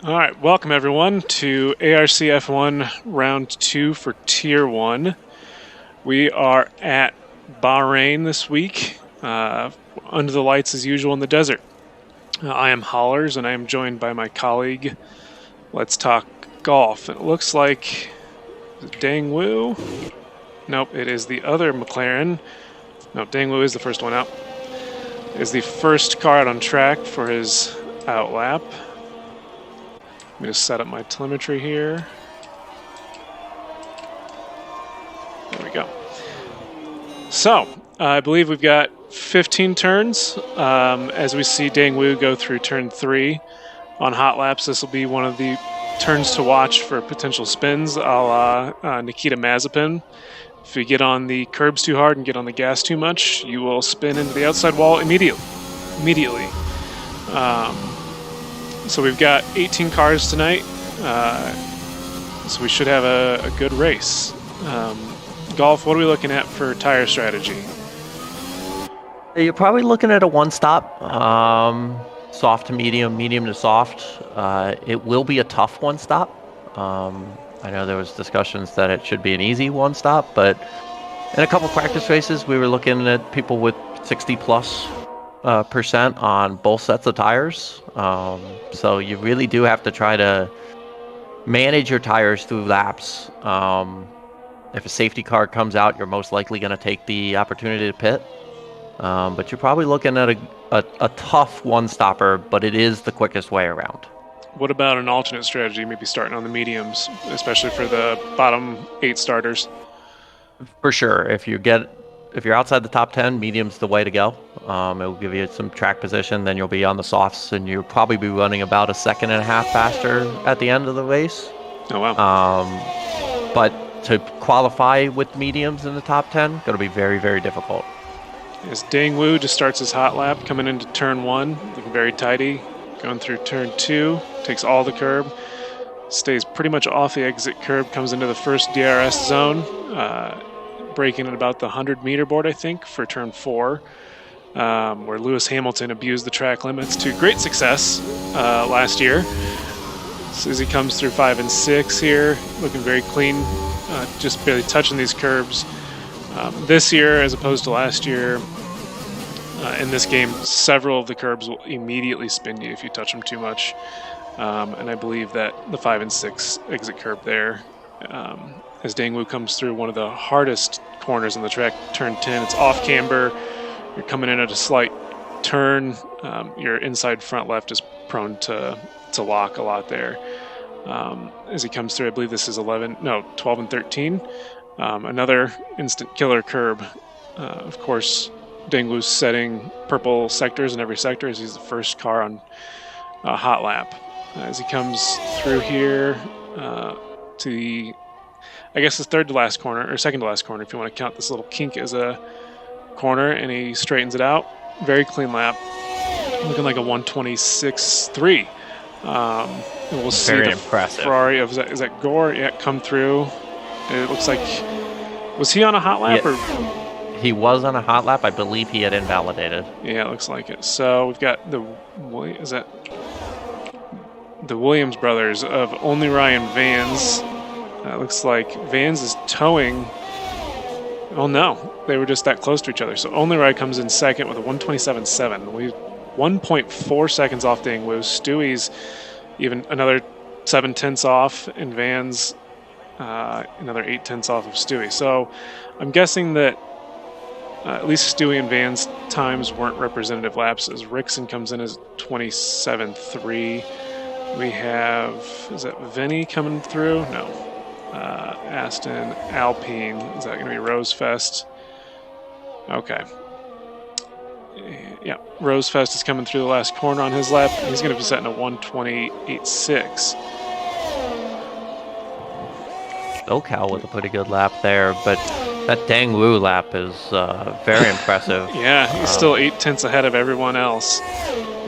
All right, welcome everyone to ARCF1 Round 2 for Tier 1. We are at Bahrain this week, under the lights as usual in the desert. I am Hollers, and I am joined by my colleague, Let's Talk Golf. It looks like Dang Woo. Nope, it is the other McLaren. No, Dang Woo is the first one out. Is the first car out on track for his outlap. Let me just set up my telemetry here. There we go. So, I believe we've got 15 turns as we see Dang Woo go through turn 3 on hot laps. This will be one of the turns to watch for potential spins, a la Nikita Mazepin. If you get on the curbs too hard and get on the gas too much, you will spin into the outside wall immediately. So we've got 18 cars tonight, so we should have a good race. Golf, what are we looking at for tire strategy? You're probably looking at a one-stop, soft to medium, medium to soft. It will be a tough one-stop. I know there was discussions that it should be an easy one-stop, but in a couple practice races, we were looking at people with 60+ % on both sets of tires. So you really do have to try to manage your tires through laps. If a safety car comes out, you're most likely going to take the opportunity to pit. But you're probably looking at a tough one-stopper, but it is the quickest way around. What about an alternate strategy, maybe starting on the mediums, especially for the bottom 8 starters? For sure. If you're outside the top 10, medium's the way to go. It will give you some track position, then you'll be on the softs, and you'll probably be running about 1.5 seconds faster at the end of the race. Oh, wow. But to qualify with mediums in the top 10, going to be very, very difficult. As Dang Woo just starts his hot lap, coming into turn 1, looking very tidy. Going through turn 2, takes all the curb, stays pretty much off the exit curb, comes into the first DRS zone, braking at about the 100-meter board, I think, for turn 4, where Lewis Hamilton abused the track limits to great success last year. So as he comes through 5 and 6 here, looking very clean, just barely touching these curbs. This year, as opposed to last year, in this game, several of the curbs will immediately spin you if you touch them too much. And I believe that the 5 and 6 exit curb there, as Dang Woo comes through one of the hardest corners on the track, turn 10, it's off camber. You're coming in at a slight turn. Your inside front left is prone to lock a lot there. As he comes through, I believe this is 12 and 13. Another instant killer curb. Of course, Dang Woo's setting purple sectors in every sector as he's the first car on a hot lap. As he comes through here to the, I guess, the third to last corner, or second to last corner, if you want to count this little kink as a corner, and he straightens it out. Very clean lap, looking like a 126.3. And we'll see Very the impressive. Ferrari of, is that Gore? Yeah, come through. It looks like, was he on a hot lap? Yeah. Or? He was on a hot lap. I believe he had invalidated. Yeah, it looks like it. So we've got the Williams brothers of Only Ryan Vans. Looks like Vans is towing. Oh no, they were just that close to each other. So Only Ryan comes in second with a 127.7. We 1.4 seconds off Dang Woo. Stewie's even another 7/10 off, and Vans another 8/10 off of Stewie. So I'm guessing that at least Stewie and Van's times weren't representative laps, as Rickson comes in as 27.3. We have, is that Vinny coming through? No. Aston, Alpine. Is that going to be Rosefest? Okay. Yeah, Rosefest is coming through the last corner on his lap. He's going to be setting a 128.6. SoCal with a pretty good lap there, but that Dang Woo lap is very impressive. Yeah, he's still 8/10 ahead of everyone else.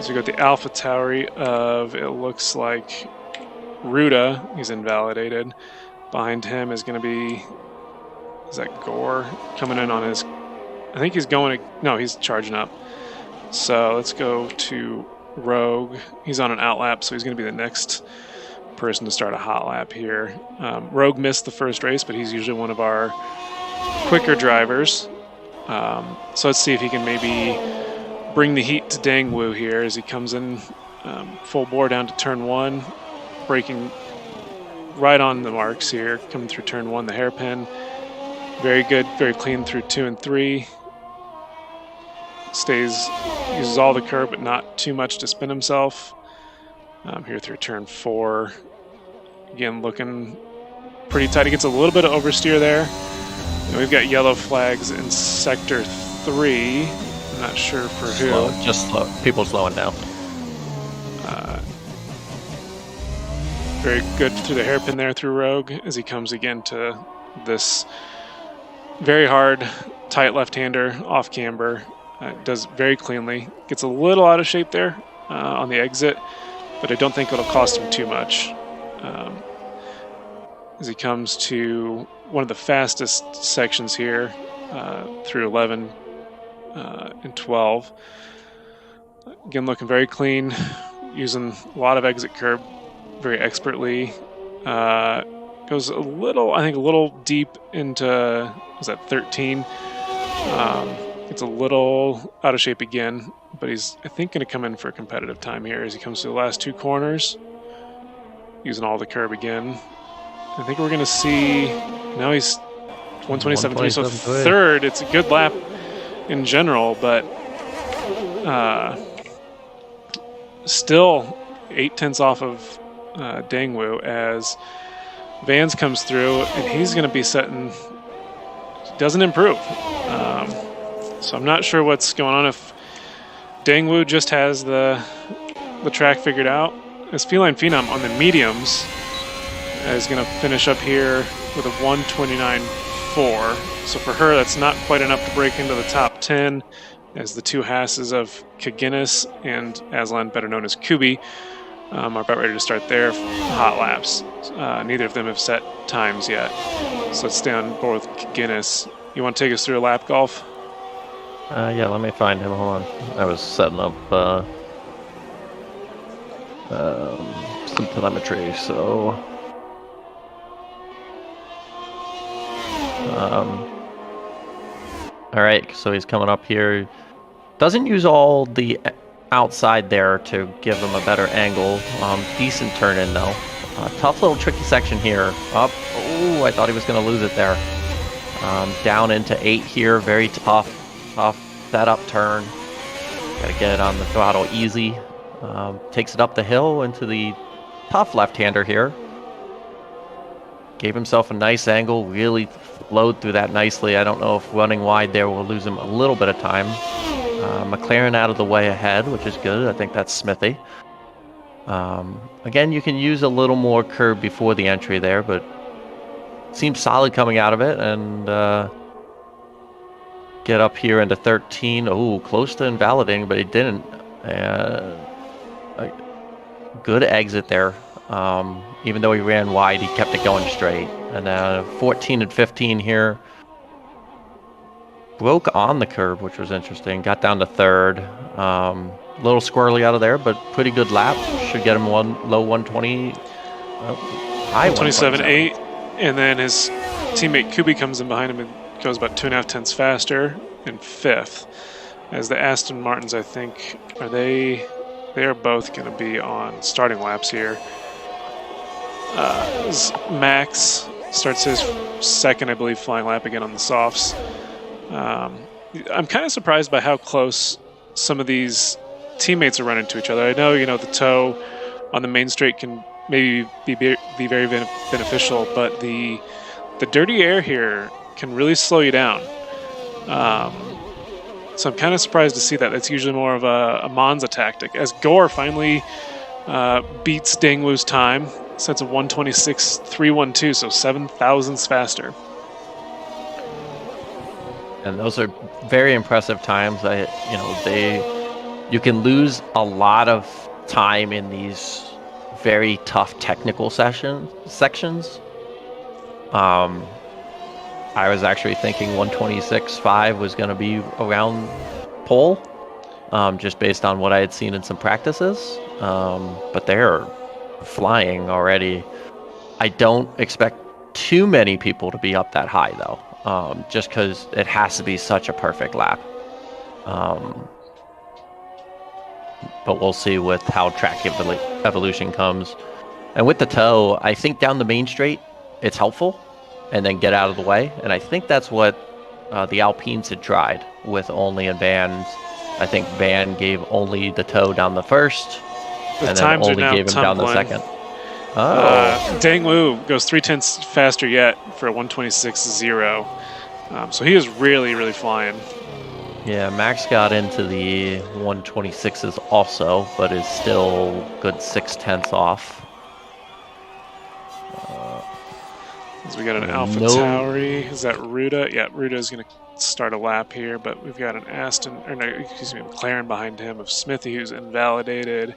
So we got the Alpha Tauri of, it looks like, Ruda. He's invalidated. Behind him is going to be, is that Gore coming in on his, I think he's going to, no, he's charging up. So let's go to Rogue. He's on an out lap, so he's going to be the next person to start a hot lap here. Rogue missed the first race, but he's usually one of our quicker drivers. So let's see if he can maybe bring the heat to Dangwoo here as he comes in full bore down to turn 1, braking right on the marks here, coming through turn 1, the hairpin. Very good, very clean through 2 and 3. Uses all the curb, but not too much to spin himself. Here through turn 4. Again, looking pretty tight. He gets a little bit of oversteer there. And we've got yellow flags in sector 3. I'm not sure for who. Just slow. People slowing down. Very good through the hairpin there through Rogue as he comes again to this very hard, tight left-hander off camber. Does very cleanly. Gets a little out of shape there on the exit, but I don't think it'll cost him too much. As he comes to one of the fastest sections here through 11 and 12. Again, looking very clean, using a lot of exit curb very expertly. Goes a little deep into, was that 13? It's a little out of shape again, but he's, I think, going to come in for a competitive time here as he comes to the last 2 corners, using all the curb again. I think we're going to see, now he's 127.3, so third. It's a good lap in general, but still 0.8 off of Dangwoo as Vans comes through, and he's going to be setting, doesn't improve. So I'm not sure what's going on, if Dangwoo just has the track figured out. As Feline Phenom on the mediums is going to finish up here with a 129.4. So for her, that's not quite enough to break into the top 10, as the 2 Hasses of Kaginis and Aslan, better known as Kubi, are about ready to start their hot laps. Neither of them have set times yet. So let's stay on board with Kaginis. You want to take us through a lap golf? Yeah, let me find him. Hold on. I was setting up some telemetry, so... all right, so he's coming up here. Doesn't use all the outside there to give him a better angle. Decent turn in though. Tough little tricky section here. Up. Oh, I thought he was going to lose it there. Down into 8 here. Very tough setup turn. Got to get it on the throttle easy. Takes it up the hill into the tough left-hander here. Gave himself a nice angle, really flowed through that nicely. I don't know if running wide there will lose him a little bit of time. McLaren out of the way ahead, which is good. I think that's Smithy. Again, you can use a little more curb before the entry there, but seems solid coming out of it. And get up here into 13. Oh, close to invalidating, but he didn't. A good exit there. Even though he ran wide, he kept it going straight. And 14 and 15 here. Broke on the curb, which was interesting. Got down to 3rd. A little squirrely out of there, but pretty good lap. Should get him low 120. High 127.8. And then his teammate Kubi comes in behind him and goes about 2.5 faster in 5th. As the Aston Martins, I think, they are both going to be on starting laps here. Max starts his 2nd, I believe, flying lap again on the softs. I'm kind of surprised by how close some of these teammates are running to each other. I know, the toe on the main straight can maybe be very beneficial, but the dirty air here can really slow you down. So I'm kind of surprised to see that. That's usually more of a Monza tactic. As Gore finally beats Dangwoo's time, sets a 126.312, so 7 thousandths faster. And those are very impressive times. You can lose a lot of time in these very tough technical sections. I was actually thinking 126.5 was going to be around pole. just based on what I had seen in some practices. But they're flying already. I don't expect too many people to be up that high, though, just because it has to be such a perfect lap. But we'll see with how track evolution comes. And with the toe, I think down the main straight, it's helpful, and then get out of the way. And I think that's what the Alpines had tried with Only and Van. I think Van gave Only the toe down the first, The and then times are Only now gave him down the tumbling. second. Oh. Dang Wu goes 0.3 faster yet for a 126.0. So he is really, really flying. Yeah, Max got into the 126s also, but is still good 0.6 off. As we got an Alpha Tauri. Is that Ruda? Yeah, Ruda is going to start a lap here, but we've got an McLaren behind him of Smithy, who's invalidated,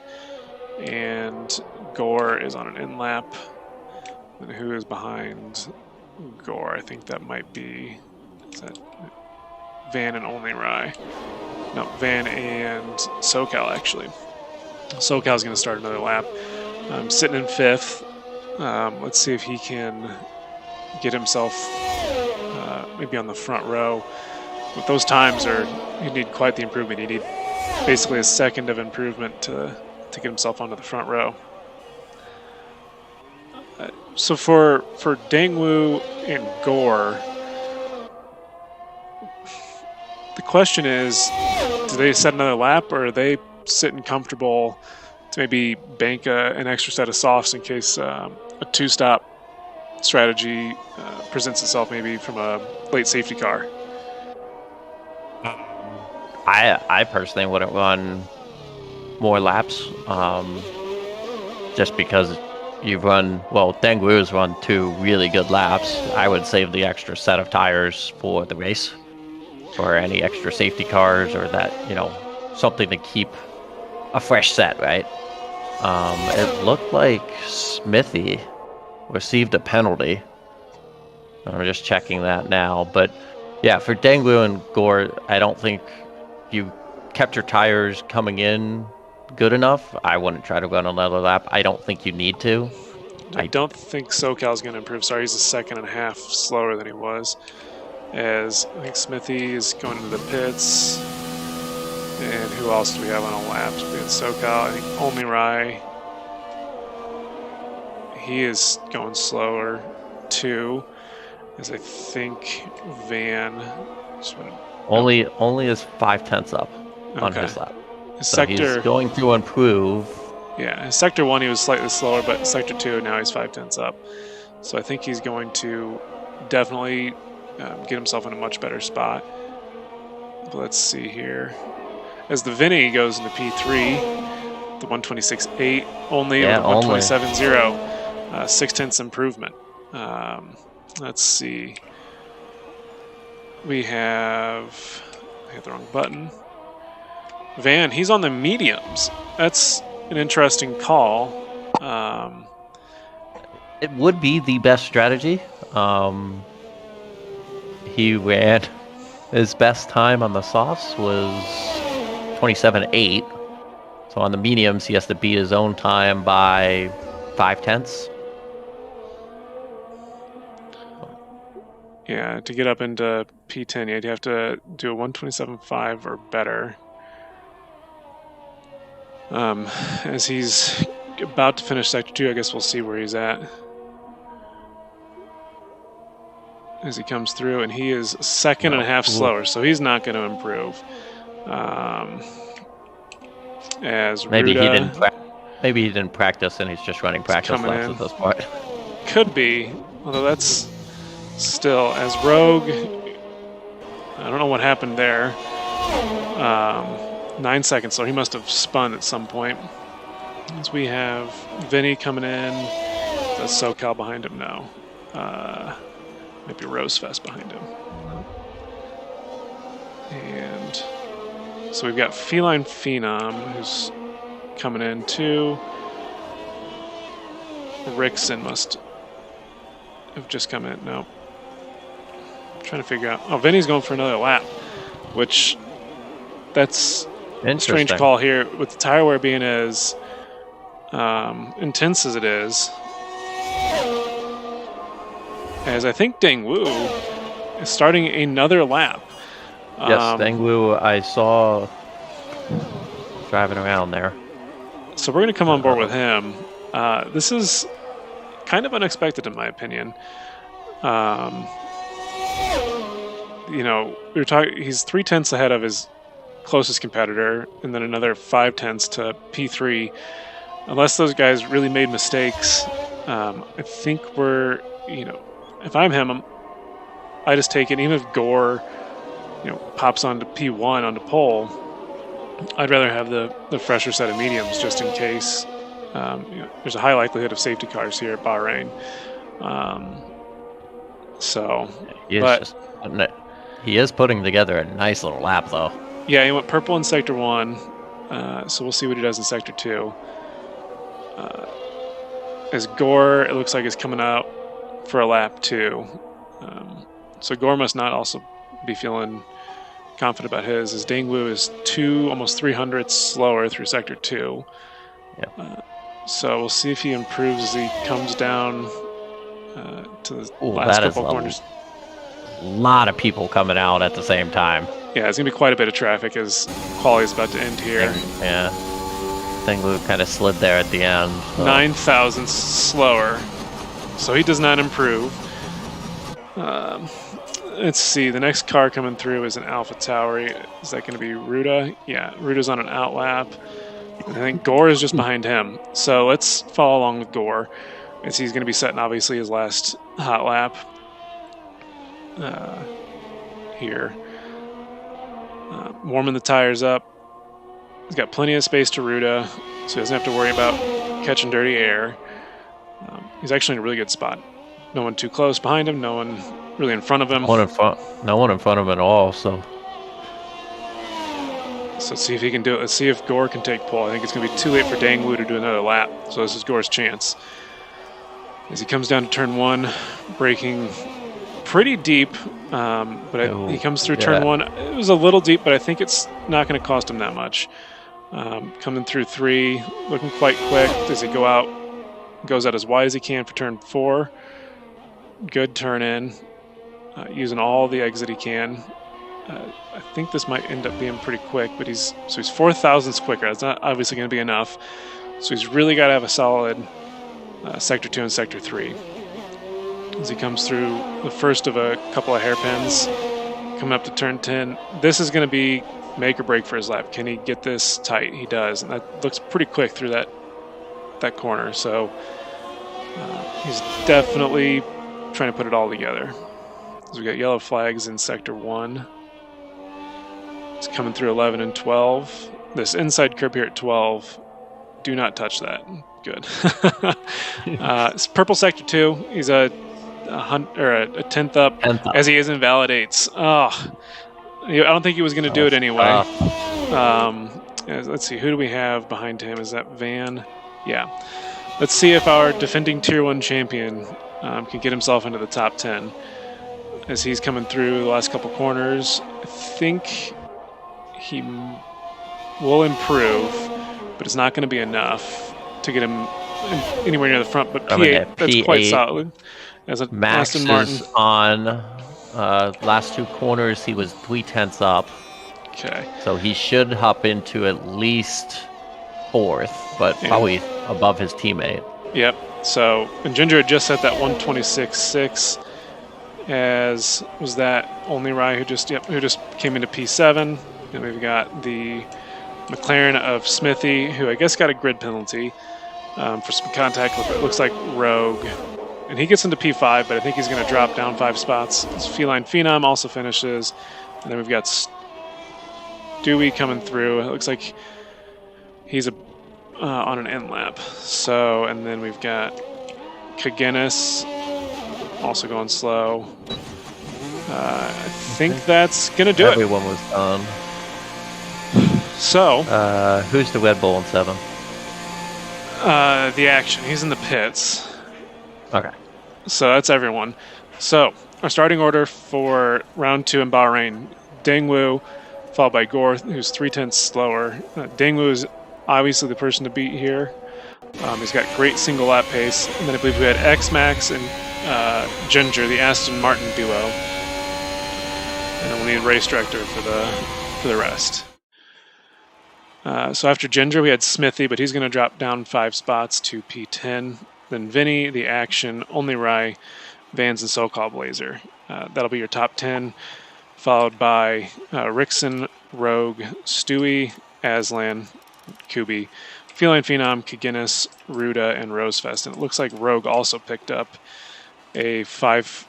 and Gore is on an in lap. And who is behind Gore? I think that might be, is that Van and Only Rye? No, Van and SoCal, actually. SoCal's going to start another lap. Sitting in 5th. Let's see if he can get himself maybe on the front row. But those times you need quite the improvement. You need basically a second of improvement to get himself onto the front row. So for Dangwoo and Gore, the question is, do they set another lap, or are they sitting comfortable to maybe bank an extra set of softs in case a two-stop strategy presents itself, maybe from a late safety car? I personally wouldn't run more laps, just because Dangwoo's run 2 really good laps. I would save the extra set of tires for the race, for any extra safety cars, or that, something to keep a fresh set, right? It looked like Smithy received a penalty. I'm just checking that now. But yeah, for Dangwoo and Gore, I don't think you kept your tires coming in good enough. I wouldn't try to run another lap. I don't think you need to. I don't think SoCal's going to improve. Sorry, he's a 1.5 seconds slower than he was. As I think Smithy is going into the pits. And who else do we have on a lap? We have SoCal. I think Only Rye. He is going slower too. As I think Van. Only is 0.5 up on his lap. So he's going to improve. Yeah, in Sector 1 he was slightly slower, but in Sector 2 now he's 0.5 up. So I think he's going to definitely get himself in a much better spot. But let's see here. As the Vinny goes into P3, the 126.8 only with a 127.0, 0.6 improvement. Let's see. I hit the wrong button. Van, he's on the mediums. That's an interesting call. It would be the best strategy. He ran his best time on the softs was 27.8. So on the mediums, he has to beat his own time by 0.5. Yeah, to get up into P10, you'd have to do a 127.5 or better. As he's about to finish Sector 2, I guess we'll see where he's at as he comes through, and he is 1.5 seconds slower, so he's not going to improve. As maybe Ruda, he didn't practice, and he's just running practice laps at this point. Could be, although that's still, as Rogue, I don't know what happened there. 9 seconds, so he must have spun at some point. As we have Vinny coming in. Does SoCal behind him? No. Might be Rosefest behind him. And so we've got Feline Phenom, who's coming in too. Rickson must have just come in. No. I'm trying to figure out. Oh, Vinny's going for another lap, which that's strange Interesting. call here with the tire wear being as intense as it is. As I think Deng Wu is starting another lap. Yes, Deng Wu, I saw driving around there. So we're going to come on board with him. This is kind of unexpected in my opinion. You know, we were talking. He's 3/10 ahead of his closest competitor, and then another 5/10 to P3. Unless those guys really made mistakes, I think we're, you know, if I'm him, I just take it. Even if Gore, you know, pops onto P1 onto pole, I'd rather have the fresher set of mediums just in case. You know, there's a high likelihood of safety cars here at Bahrain. He is putting together a nice little lap, though. Yeah, he went purple in Sector 1, so we'll see what he does in Sector 2. As Gore, it looks like is coming out for a lap 2. So Gore must not also be feeling confident about his. As Deng Wu is almost 300 slower through Sector 2. Yep. So we'll see if he improves as he comes down to the last couple corners. A lot of people coming out at the same time. Yeah, it's going to be quite a bit of traffic as quality is about to end here. Yeah. Deng Wu kind of slid there at the end. So. 9,000 slower. So he does not improve. Let's see. The next car coming through is an Alpha Tauri. Is that going to be Ruda? Yeah, Ruda's on an out lap. I think Gore is just behind him. So let's follow along with Gore, as he's going to be setting, obviously, his last hot lap here. Warming the tires up. He's got plenty of space to Ruda, so he doesn't have to worry about catching dirty air. He's actually in a really good spot. No one too close behind him, no one really in front of him. No one in front of him at all, so let's see if he can do it. Let's see if Gore can take pole. I think it's going to be too late for Deng Wu to do another lap, so this is Gore's chance. As he comes down to turn 1, braking pretty deep, but he comes through turn 1. It was a little deep, but I think it's not going to cost him that much. Coming through 3, looking quite quick. Does he go out? Goes out as wide as he can for turn 4. Good turn in, using all the exit he can. I think this might end up being pretty quick, but he's 4 thousandths quicker. That's not obviously going to be enough. So he's really got to have a solid Sector 2 and Sector 3. As he comes through the first of a couple of hairpins, coming up to turn 10. This is going to be make or break for his lap. Can he get this tight? He does, and that looks pretty quick through that corner. So he's definitely trying to put it all together. So we got yellow flags in Sector 1. It's coming through 11 and 12. This inside curb here at 12, do not touch that. Good. It's purple Sector 2. He's a 10th up, as he is invalidates. Oh, I don't think he was going to do it anyway. Let's see, who do we have behind him? Is that Van? Yeah. Let's see if our defending Tier 1 champion can get himself into the top 10 as he's coming through the last couple corners. I think he will improve, but it's not going to be enough to get him anywhere near the front. But P8, that's quite solid. As a Max Aston Martin. is on last 2 corners. He was 3/10 up. Okay. So he should hop into at least 4th, but probably above his teammate. Yep. So, and Ginger had just set that 126.6. As was that only Rye who just came into P7. And we've got the McLaren of Smithy, who I guess got a grid penalty for some contact with it looks like Rogue. And he gets into P5, but I think he's going to drop down 5 spots. His Feline Phenom also finishes. And then we've got Stewie coming through. It looks like he's on an end lap. So, and then we've got Kagenis also going slow. I think that's going to do it. Everyone was done. So, who's the Red Bull in 7? the action. He's in the pits. Okay. So that's everyone. So our starting order for round 2 in Bahrain: Deng Wu, followed by Gore, who's 0.3 slower. Dangwu is obviously the person to beat here. He's got great single lap pace. And then I believe we had X-Max and Ginger, the Aston Martin duo. And we'll need race director for the rest. So after Ginger, we had Smithy, but he's going to drop down 5 spots to P10. Then Vinny, the Action, Only Rye, Vans, and SoCal Blazer. That'll be your top 10, followed by Rickson, Rogue, Stewie, Aslan, Kubi, Feline Phenom, Kaginis, Ruda, and Rosefest. And it looks like Rogue also picked up a 5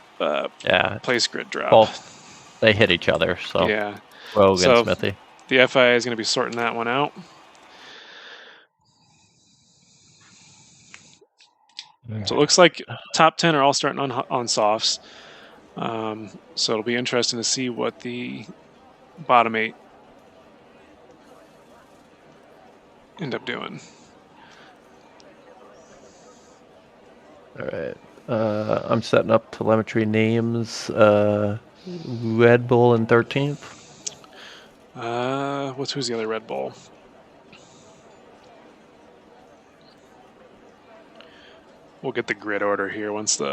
place grid drop. Both, they hit each other, so yeah. Rogue and Smithy. The FIA is going to be sorting that one out. So it looks like top 10 are all starting on softs. So it'll be interesting to see what the bottom 8 end up doing. All right. I'm setting up telemetry names. Red Bull in 13th. Who's the other Red Bull? We'll get the grid order here once we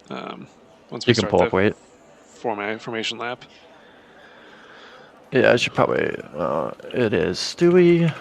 can pull up, wait. Formation lap. Yeah, I should probably. It is Stewie.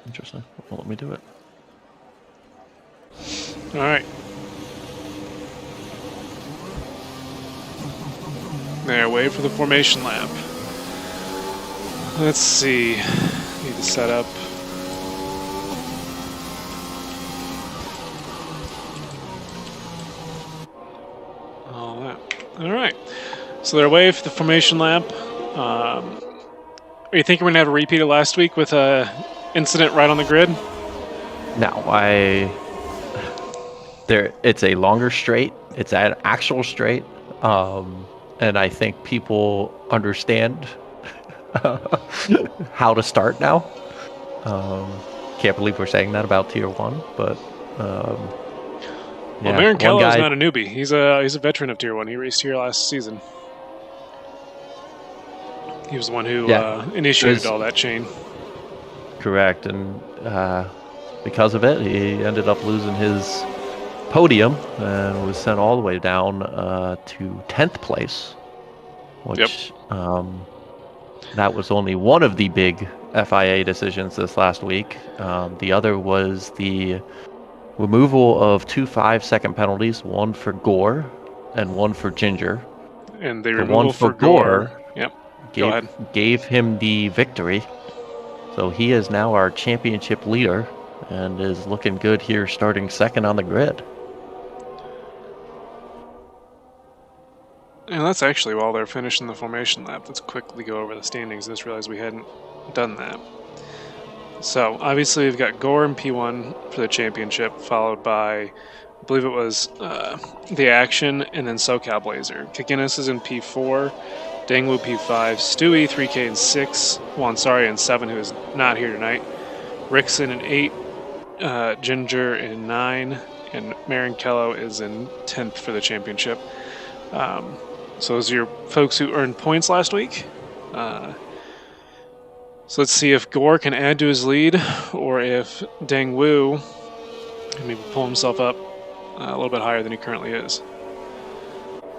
Interesting. Well, let me do it. All right. There, wait for the formation lap. Let's see. Need to set up. All that. All right. So they're away for the formation lap. Are you thinking we're going to have a repeat of last week with a incident right on the grid? No, it's a longer straight. It's an actual straight. And I think people understand how to start now. Can't believe we're saying that about Tier 1, but well, Marin Kello is not a newbie. He's a veteran of Tier 1. He raced here last season. He was the one who initiated all that chain. Correct, and because of it, he ended up losing his podium and was sent all the way down to 10th place, which that was only one of the big FIA decisions this last week. The other was the removal of 2 5-second penalties, one for Gore and one for Ginger. And the removal for Gore gave him the victory. So he is now our championship leader and is looking good here, starting second on the grid. And that's actually while they're finishing the formation lap. Let's quickly go over the standings. I just realized we hadn't done that. So obviously we've got Gore in P1 for the championship, followed by, I believe it was the Action, and then SoCal Blazer. Kaginis is in P4, Dangwu P5, Stewie 3K in 6, Wansari in 7, who is not here tonight, Rickson in 8, Ginger in 9, and Marin Kello is in 10th for the championship. So those are your folks who earned points last week. So let's see if Gore can add to his lead, or if Dangwu can maybe pull himself up a little bit higher than he currently is.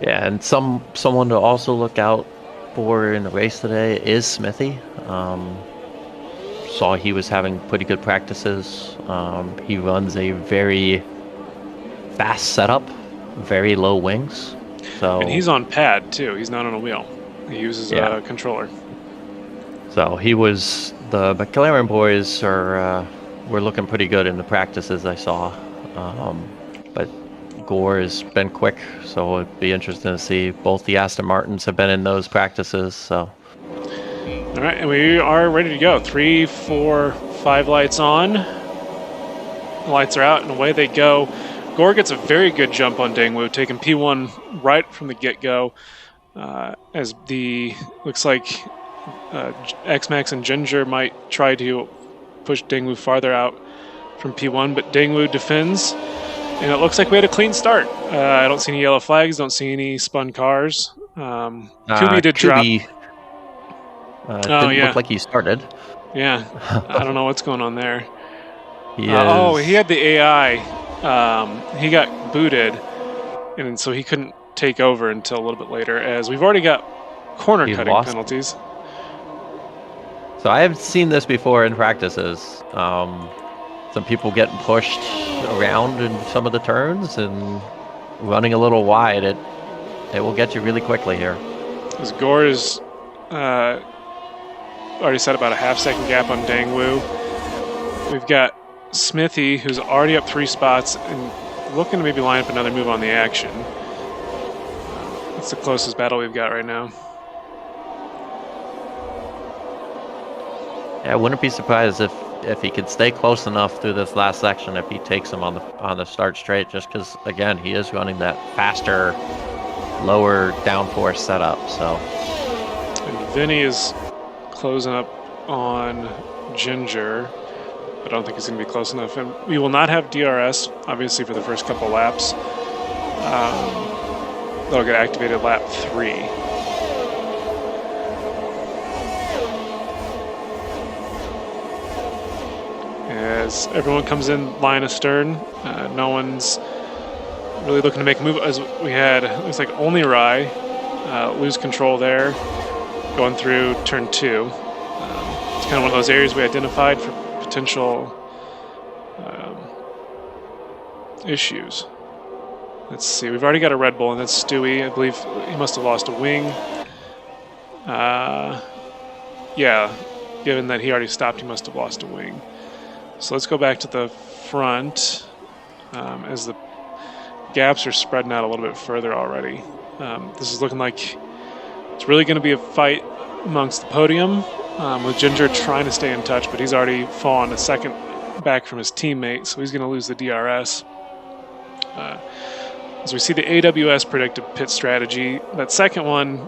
Yeah, and someone to also look out for in the race today is Smithy. Saw he was having pretty good practices. He runs a very fast setup, very low wings. And he's on pad too. He's not on a wheel. He uses a controller. So the McLaren boys were looking pretty good in the practices I saw. But Gore has been quick, so it'd be interesting to see. Both the Aston Martins have been in those practices, so. All right, and we are ready to go. 3, 4, 5 lights on. The lights are out, and away they go. Gore gets a very good jump on Dangwoo, taking P1 right from the get-go. As the looks like X-Max and Ginger might try to push Dangwoo farther out from P1, but Dangwoo defends, and it looks like we had a clean start. I don't see any yellow flags, don't see any spun cars. Kubi did drop. Didn't look like he started. Yeah, I don't know what's going on there. He had the AI. He got booted, and so he couldn't take over until a little bit later, as we've already got corner cutting penalties. So I have seen this before in practices. Some people getting pushed around in some of the turns and running a little wide. It will get you really quickly here. As Gore is already set about a half-second gap on Dangwoo. We've got Smithy, who's already up 3 spots and looking to maybe line up another move on the action. That's the closest battle we've got right now. Yeah, I wouldn't be surprised if he could stay close enough through this last section if he takes him on the start straight, just because, again, he is running that faster, lower downforce setup. So. And Vinny is closing up on Ginger. I don't think it's going to be close enough. And we will not have DRS, obviously, for the first couple laps. That'll get activated lap 3. As everyone comes in line astern, no one's really looking to make a move. As we had, it looks like only Rai lose control there, going through turn 2. It's kind of one of those areas we identified for potential issues. Let's see, we've already got a Red Bull, and that's Stewie. I believe he must have lost a wing. Yeah, given that he already stopped, he must have lost a wing. So let's go back to the front as the gaps are spreading out a little bit further already. This is looking like it's really going to be a fight amongst the podium, with Ginger trying to stay in touch, but he's already fallen a second back from his teammate, so he's going to lose the DRS. As we see the AWS predictive pit strategy, that second one,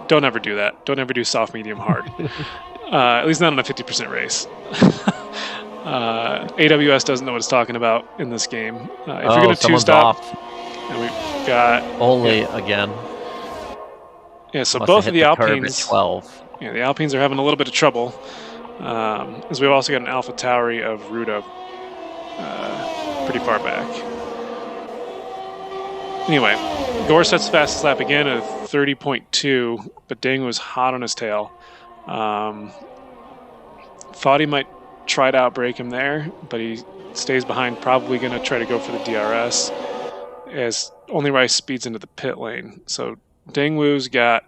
don't ever do that. Don't ever do soft, medium, hard. At least not on a 50% race. AWS doesn't know what it's talking about in this game. If you're going to two-stop, and we've got again. Yeah, so both of the Alpines. 12. Yeah, the Alpines are having a little bit of trouble. As we've also got an Alpha Tauri of Ruda pretty far back. Anyway, Gore sets the fastest lap again at 30.2, but Ding was hot on his tail. Thought he might try to outbrake him there, but he stays behind, probably going to try to go for the DRS as only Rice speeds into the pit lane. So Dangwoo's got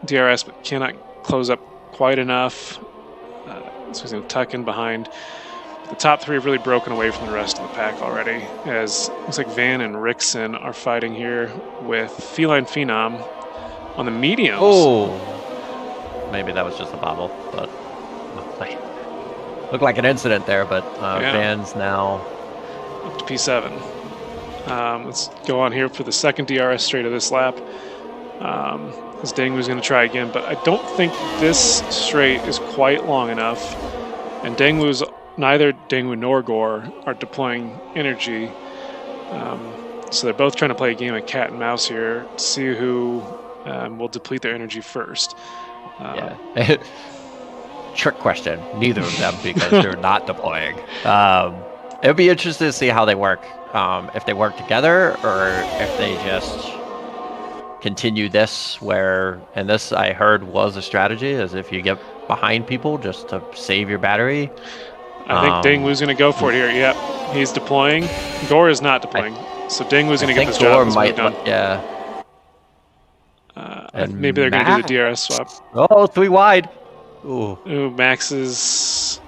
DRS, but cannot close up quite enough. So he's going to tuck in behind. The top 3 have really broken away from the rest of the pack already, as looks like Van and Rickson are fighting here with Feline Phenom on the mediums. Oh, maybe that was just a bobble, but looked like an incident there. But Van's now up to P7. Let's go on here for the second DRS straight of this lap. As Dangwoo's going to try again, but I don't think this straight is quite long enough. And neither Dangwoo nor Gore are deploying energy. So they're both trying to play a game of cat and mouse here to see who will deplete their energy first. Trick question. Neither of them, because they're not deploying. It would be interesting to see how they work. If they work together or if they just continue this and this I heard was a strategy, is if you get behind people just to save your battery. I think Dangwoo's going to go for it here. Yep, he's deploying. Gore is not deploying. So Dangwoo's going to get this job. And maybe they're going to do the DRS swap. Oh, 3 wide. Ooh, Max is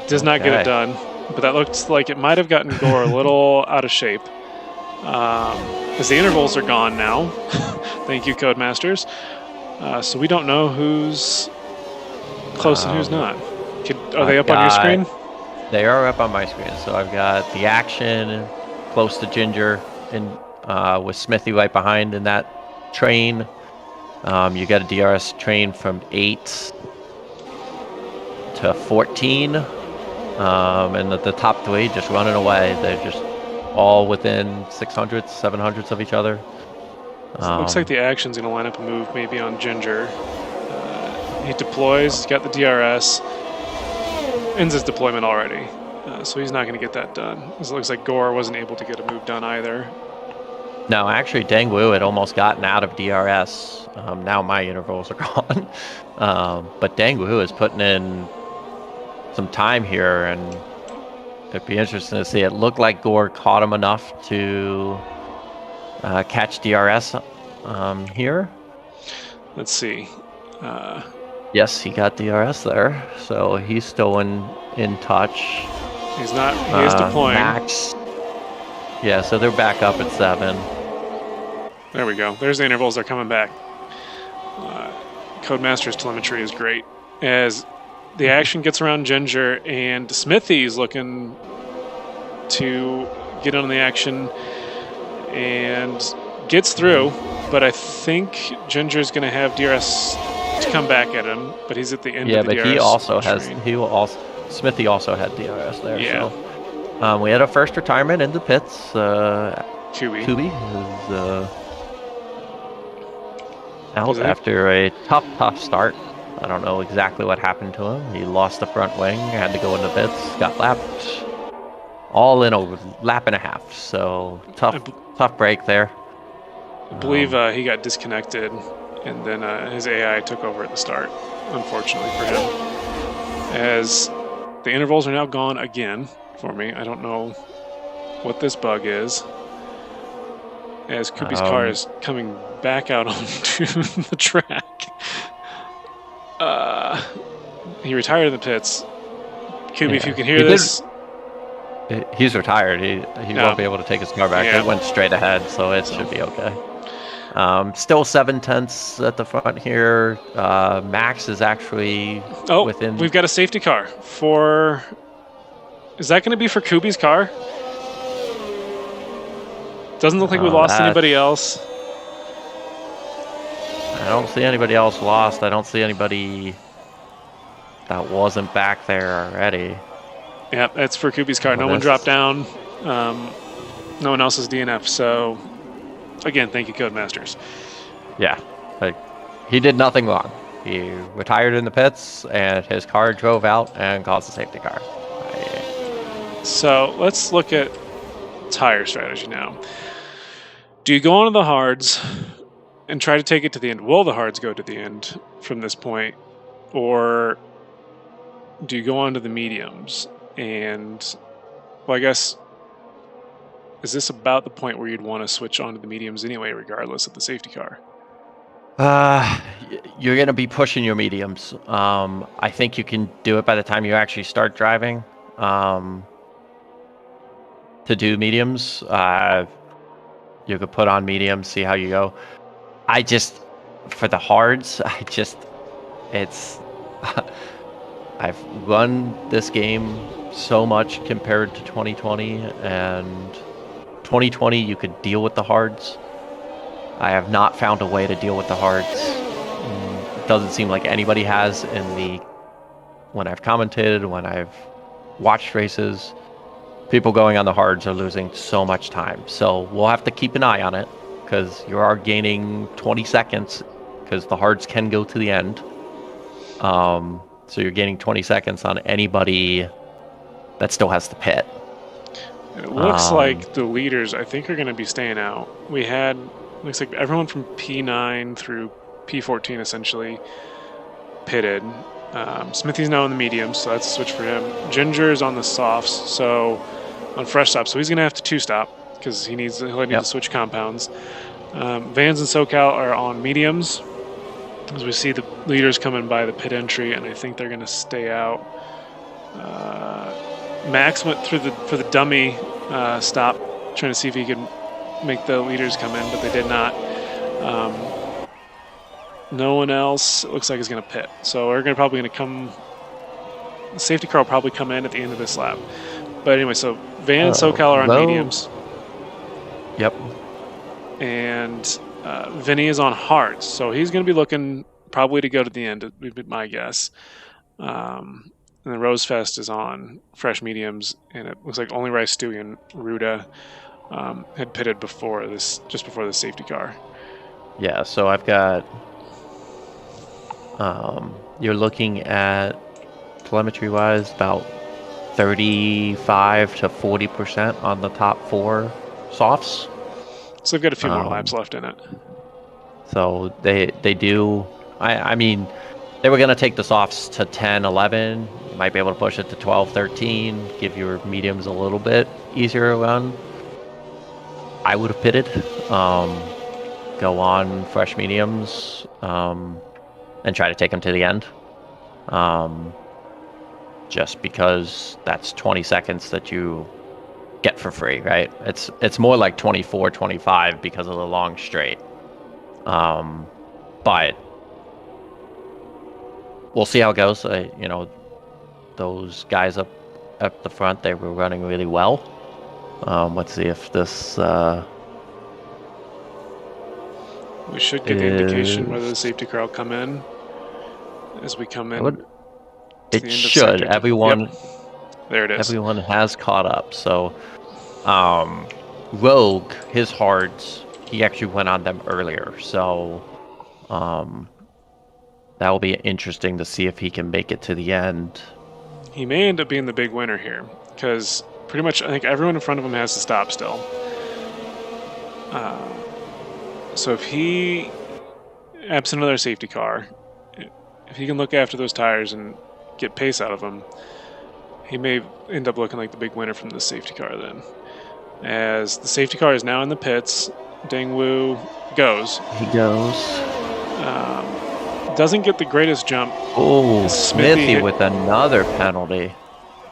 Does not get it done, but that looks like it might have gotten Gore a little out of shape. As the intervals are gone now. Thank you, Codemasters. So we don't know who's close and who's not. Are they up on your screen? They are up on my screen. So I've got the action close to Ginger, and with Smithy right behind in that train. You got a DRS train from 8 to 14. And the top 3 just running away. They're just all within 600s, 700s of each other. Looks like the action's going to line up a move maybe on Ginger. He deploys, he's got the DRS, ends his deployment already. So he's not going to get that done. It looks like Gore wasn't able to get a move done either. No, actually, Dangwoo had almost gotten out of DRS. Now my intervals are gone. But Dangwoo is putting in some time here, and it'd be interesting to see. It looked like Gore caught him enough to catch DRS here. Let's see. Yes, he got DRS there, so he's still in touch. He's not. He is deploying. Max. Yeah, so they're back up at 7. There we go. There's the intervals. They're coming back. Codemaster's telemetry is great. As the action gets around Ginger, and Smithy's looking to get on the action and gets through, but I think Ginger's going to have DRS to come back at him, but he's at the end of the DRS. Yeah, but he also train. Smithy also had DRS there. Yeah. So, we had a first retirement in the pits. Kubi is out after a tough start. I don't know exactly what happened to him. He lost the front wing, had to go into pits, got lapped. All in a lap and a half. So tough break there. I believe he got disconnected, and then his AI took over at the start, unfortunately for him. As the intervals are now gone again for me. I don't know what this bug is. As Kubi's car is coming back out onto the track. He retired in the pits. Kubi, if you can hear this. He's retired. He won't be able to take his car back. Yeah. It went straight ahead, so it should be okay. Still 7/10 at the front here. Max is actually within. We've got a safety car for. Is that going to be for Kubi's car? Doesn't look like we lost anybody else. I don't see anybody else lost. I don't see anybody that wasn't back there already. Yeah, that's for Kubi's car. No one dropped down. No one else is DNF. So, again, thank you, Codemasters. Yeah, he did nothing wrong. He retired in the pits, and his car drove out and caused a safety car. So let's look at tire strategy now. Do you go on to the hards and try to take it to the end? Will the hards go to the end from this point? Or do you go on to the mediums? And, well, I guess, is this about the point where you'd want to switch on to the mediums anyway, regardless of the safety car? You're going to be pushing your mediums. I think you can do it by the time you actually start driving. To do mediums, you could put on mediums, see how you go. For the hards, I've run this game so much compared to 2020, and 2020 you could deal with the hards. I have not found a way to deal with the hards. It doesn't seem like anybody has when I've commented, when I've watched races. People going on the hards are losing so much time. So we'll have to keep an eye on it, because you are gaining 20 seconds, because the hards can go to the end. So you're gaining 20 seconds on anybody that still has the pit. It looks like the leaders, I think, are going to be staying out. Looks like everyone from P9 through P14 essentially pitted. Smithy's now in the mediums, so that's a switch for him. Ginger's on the softs, so on fresh stop, so he's going to have to 2-stop because he'll need to switch compounds. Vans and SoCal are on mediums, as we see the leaders coming by the pit entry, and I think they're going to stay out. Max went through for the dummy stop, trying to see if he could make the leaders come in, but they did not. No one else, it looks like, is going to pit. So we're probably going to come. The safety car will probably come in at the end of this lap. But anyway, so Van and SoCal are on mediums. Yep. And Vinny is on hards. So he's going to be looking probably to go to the end, would be my guess. And then Rosefest is on fresh mediums. And it looks like only Rice, Stewie, and Ruda had pitted just before the safety car. Yeah, so I've got... you're looking at, telemetry-wise, about 35 to 40% on the top 4 softs. So they've got a few more laps left in it. So they do... I mean, they were going to take the softs to 10, 11. You might be able to push it to 12, 13, give your mediums a little bit easier to run. I would have pitted. Go on fresh mediums and try to take them to the end. Just because that's 20 seconds that you get for free, right? It's more like 24, 25 because of the long straight. But we'll see how it goes. Those guys up the front, they were running really well. Let's see if this... we should get the indication whether the safety car will come in as we come in. It should. Everyone... Yep. There it is. Everyone has caught up. So, Rogue, his hards, he actually went on them earlier. So, that will be interesting to see if he can make it to the end. He may end up being the big winner here because pretty much I think everyone in front of him has to stop still. So if he, absent another safety car, if he can look after those tires and get pace out of them, he may end up looking like the big winner from the safety car then. As the safety car is now in the pits, Dingwoo goes. He goes. Doesn't get the greatest jump. Oh, Smithy with another penalty.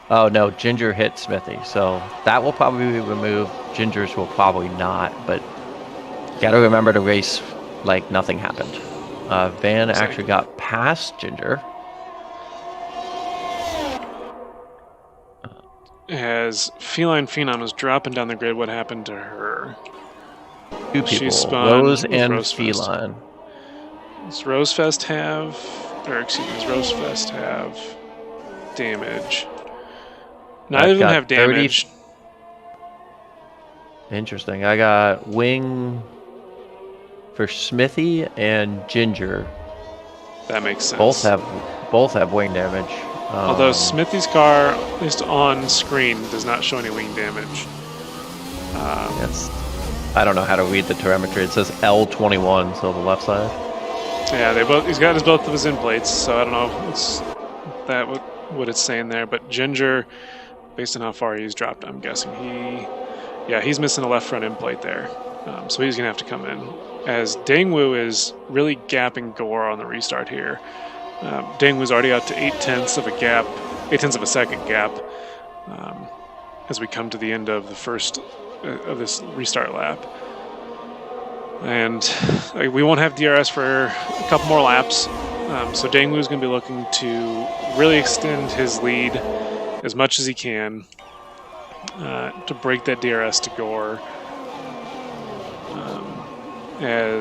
Oh, no, Ginger hit Smithy. So that will probably be removed. Ginger's will probably not, but got to remember to race like nothing happened. Van actually got past Ginger. As Feline Phenom is dropping down the grid, what happened to her? Two people, She spun Rose with and Rosefest. Feline. Does Rosefest have damage? Neither of them have damage. Interesting. I got wing for Smithy and Ginger. That makes sense. Both have wing damage. Although Smithy's car, at least on screen, does not show any wing damage. Yes. I don't know how to read the telemetry. It says L21, so the left side. Yeah, he's got both of his end plates, so I don't know what it's saying there. But Ginger, based on how far he's dropped, I'm guessing he's missing a left front end plate there. So he's gonna have to come in. As Dangwoo is really gapping Gore on the restart here. Dangwoo's already out to 0.8 of a second gap, as we come to the end of the first of this restart lap. And we won't have DRS for a couple more laps, so Dangwoo's going to be looking to really extend his lead as much as he can to break that DRS to Gore.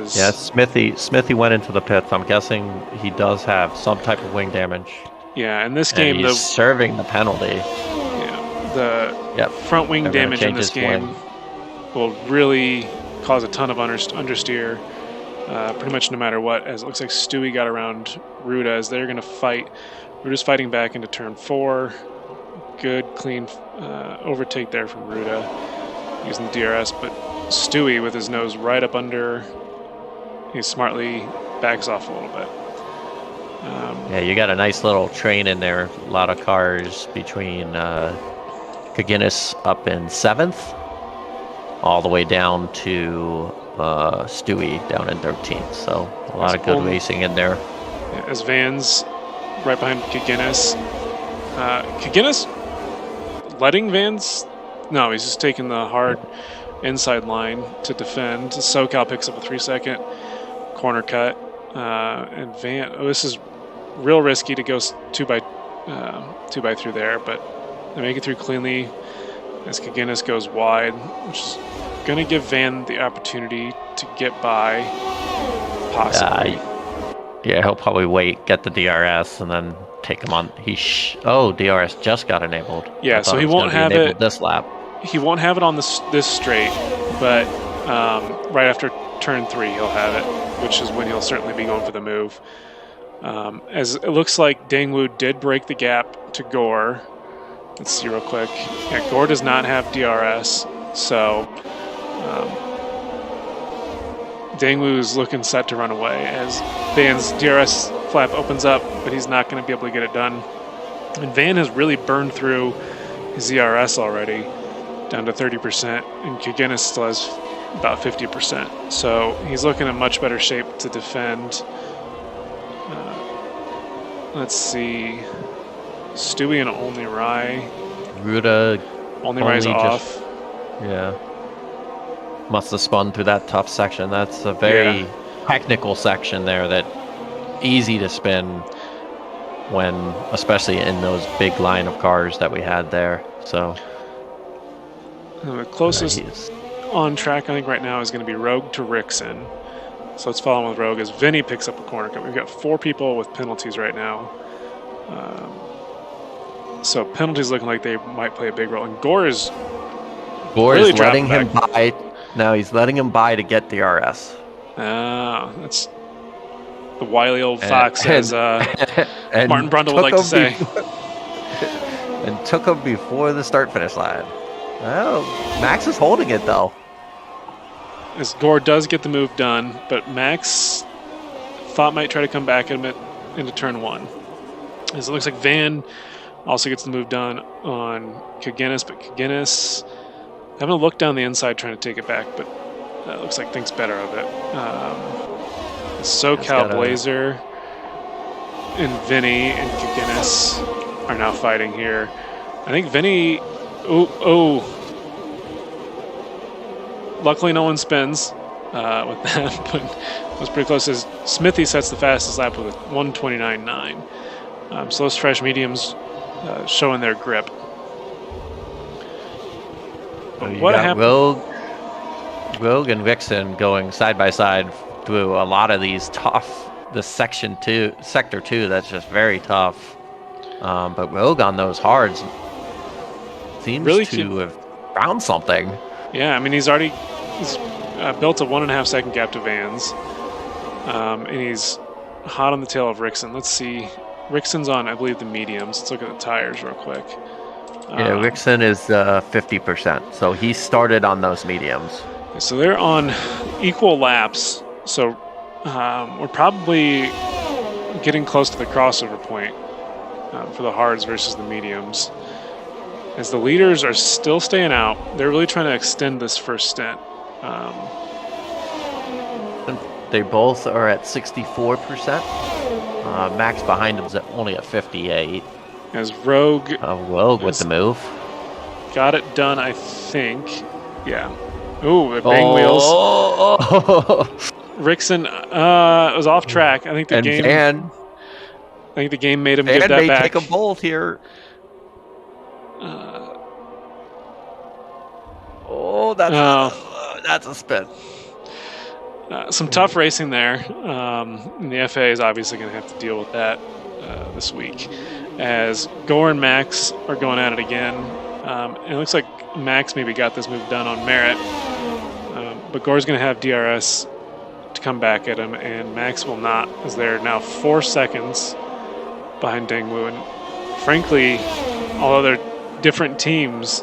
Smithy went into the pits. I'm guessing he does have some type of wing damage. Yeah, in this game, he's serving the penalty. Yeah, the front wing damage in this game will really cause a ton of understeer, pretty much no matter what. As it looks like Stewie got around Ruda as they're going to fight. Ruda's fighting back into turn 4. Good, clean overtake there from Ruda using the DRS, but Stewie with his nose right up under, he smartly backs off a little bit. Yeah, you got a nice little train in there. A lot of cars between Kaginis up in 7th, all the way down to Stewie down in 13th. So a lot of good racing in there. Yeah, as Van's right behind Kaginis. Kaginis letting Van's... No, he's just taking the hard inside line to defend. SoCal picks up a 3-second corner cut. And Van... Oh, this is real risky to go 2x through there, but they make it through cleanly as Kaginis goes wide, which is going to give Van the opportunity to get by, possibly. Yeah, he'll probably wait, get the DRS, and then take him on. DRS just got enabled. Yeah, so he won't have it this lap. He won't have it on this straight, but right after turn 3 he'll have it, which is when he'll certainly be going for the move. As it looks like Dangwoo did break the gap to Gore. Let's see real quick. Yeah, Gore does not have DRS, so Dangwoo is looking set to run away as Van's DRS flap opens up, but he's not going to be able to get it done. And Van has really burned through his ERS already, down to 30%, and Kaginis still has about 50%. So he's looking in much better shape to defend. Let's see. Stewie and Only Rye. Ruda. Only Rye's off. Yeah. Must have spun through that tough section. That's a very technical section there that easy to spin when, especially in those big line of cars that we had there. So the closest on track, I think, right now is going to be Rogue to Rixon. So let's follow him with Rogue as Vinny picks up a corner cut. We've got 4 people with penalties right now. So penalties looking like they might play a big role. And Gore is really letting him by. No, he's letting him by to get DRS. That's the wily old fox, as Martin Brundle would like to say. And took him before the start-finish line. Well, Max is holding it, though. As Gore does get the move done, but Max thought might try to come back at him into turn 1. As it looks like Van also gets the move done on Kaginis, but Kaginis having a look down the inside trying to take it back, but that looks like thinks better of it. SoCal Blazer and Vinny and Kaginis are now fighting here. I think Vinny... Luckily, no one spins with that, but it was pretty close. As Smithy sets the fastest lap with a 1:29.9. So those fresh mediums showing their grip. But what happened? Rogue and Rixon going side by side through a lot of these tough. This sector 2, that's just very tough. But Rogue on those hards seems really to have found something. Yeah, I mean, he's built a 1.5 second gap to Vans, and he's hot on the tail of Rixon. Let's see. Rixon's on, I believe, the mediums. Let's look at the tires real quick. Yeah, Rixon is 50%, so he started on those mediums. So they're on equal laps, so we're probably getting close to the crossover point for the hards versus the mediums. As the leaders are still staying out, they're really trying to extend this first stint. They both are at 64%. Max behind him's only at 58. As Rogue with the move. Got it done, I think. Yeah. Ooh, the bang wheels. Rixon was off track. I think the game made him give that may back. Take a bolt here. That's a spin. Some tough racing there. And the FA is obviously going to have to deal with that this week. As Gore and Max are going at it again. And it looks like Max maybe got this move done on merit. But Gore's going to have DRS to come back at him, and Max will not, as they're now 4 seconds behind Dangwoo. And frankly, although they're different teams,